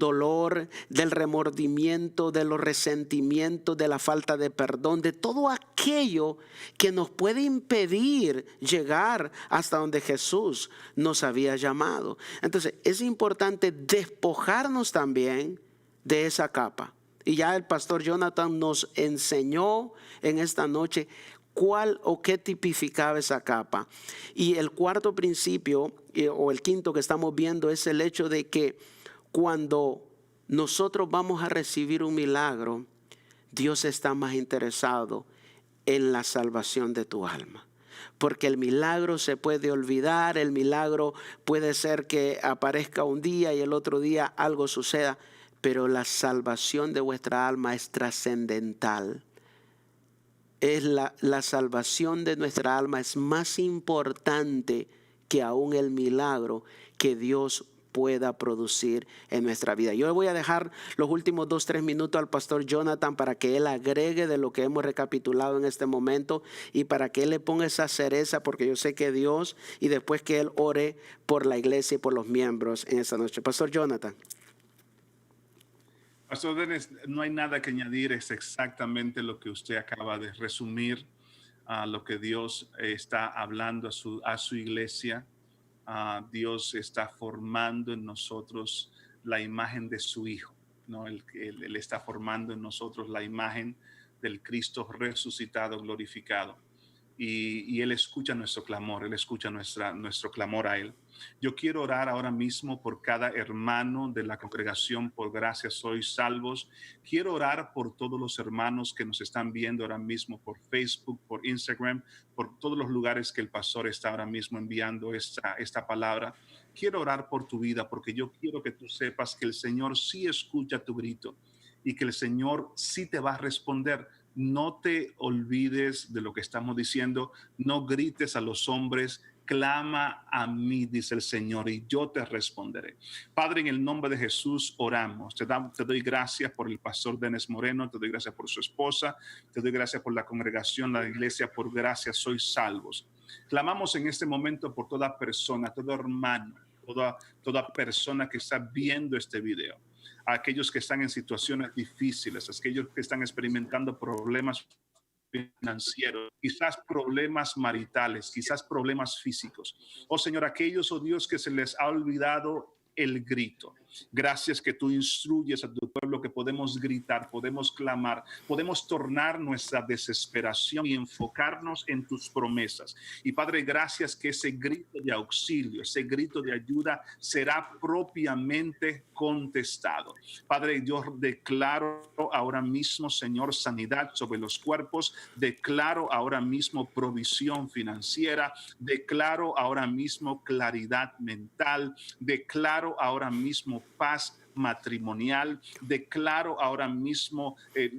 dolor, del remordimiento, de los resentimientos, de la falta de perdón, de todo aquello que nos puede impedir llegar hasta donde Jesús nos había llamado. Entonces es importante despojarnos también de esa capa. Y ya el pastor Jonathan nos enseñó en esta noche cuál o qué tipificaba esa capa. Y el cuarto principio, o el quinto que estamos viendo, es el hecho de que cuando nosotros vamos a recibir un milagro, Dios está más interesado en la salvación de tu alma. Porque el milagro se puede olvidar, el milagro puede ser que aparezca un día y el otro día algo suceda, pero la salvación de vuestra alma es trascendental. Es la salvación de nuestra alma es más importante que aún el milagro que Dios pueda producir en nuestra vida. Yo le voy a dejar los últimos 2-3 minutos al pastor Jonathan para que él agregue de lo que hemos recapitulado en este momento y para que él le ponga esa cereza, porque yo sé que Dios, y después que él ore por la iglesia y por los miembros en esta noche. Pastor Jonathan. Pastor Dennis, no hay nada que añadir, es exactamente lo que usted acaba de resumir, a lo que Dios está hablando a su iglesia. Dios está formando en nosotros la imagen de su Hijo, ¿no? Él está formando en nosotros la imagen del Cristo resucitado, glorificado. Y Él escucha nuestro clamor, Él escucha nuestro clamor a Él. Yo quiero orar ahora mismo por cada hermano de la congregación, por gracia sois salvos. Quiero orar por todos los hermanos que nos están viendo ahora mismo por Facebook, por Instagram, por todos los lugares que el pastor está ahora mismo enviando esta palabra. Quiero orar por tu vida porque yo quiero que tú sepas que el Señor sí escucha tu grito y que el Señor sí te va a responder. No te olvides de lo que estamos diciendo, no grites a los hombres, clama a mí, dice el Señor, y yo te responderé. Padre, en el nombre de Jesús oramos. Te doy gracias por el pastor Dennis Moreno, te doy gracias por su esposa, te doy gracias por la congregación, la iglesia, por gracia sois salvos. Clamamos en este momento por toda persona, todo hermano, toda persona que está viendo este video, a aquellos que están en situaciones difíciles, a aquellos que están experimentando problemas financieros, quizás problemas maritales, quizás problemas físicos. Oh Señor, aquellos, oh Dios, que se les ha olvidado el grito. Gracias que tú instruyes a tu pueblo que podemos gritar, podemos clamar, podemos tornar nuestra desesperación y enfocarnos en tus promesas. Y Padre, gracias que ese grito de auxilio, ese grito de ayuda será propiamente contestado. Padre, yo declaro ahora mismo, Señor, sanidad sobre los cuerpos, declaro ahora mismo provisión financiera, declaro ahora mismo claridad mental, declaro ahora mismo paz matrimonial, declaro ahora mismo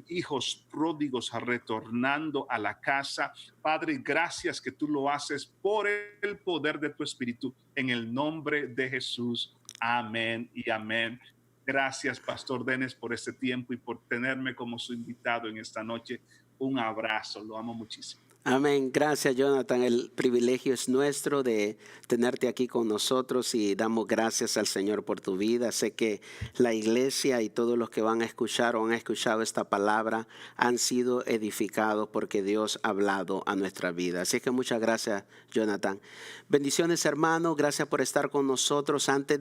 hijos pródigos retornando a la casa. Padre, gracias que tú lo haces por el poder de tu Espíritu, en el nombre de Jesús. Amén y amén. Gracias, Pastor Denis, por este tiempo y por tenerme como su invitado en esta noche. Un abrazo, lo amo muchísimo. Amén. Gracias, Jonathan. El privilegio es nuestro de tenerte aquí con nosotros y damos gracias al Señor por tu vida. Sé que la iglesia y todos los que van a escuchar o han escuchado esta palabra han sido edificados porque Dios ha hablado a nuestra vida. Así que muchas gracias, Jonathan. Bendiciones, hermano. Gracias por estar con nosotros. Antes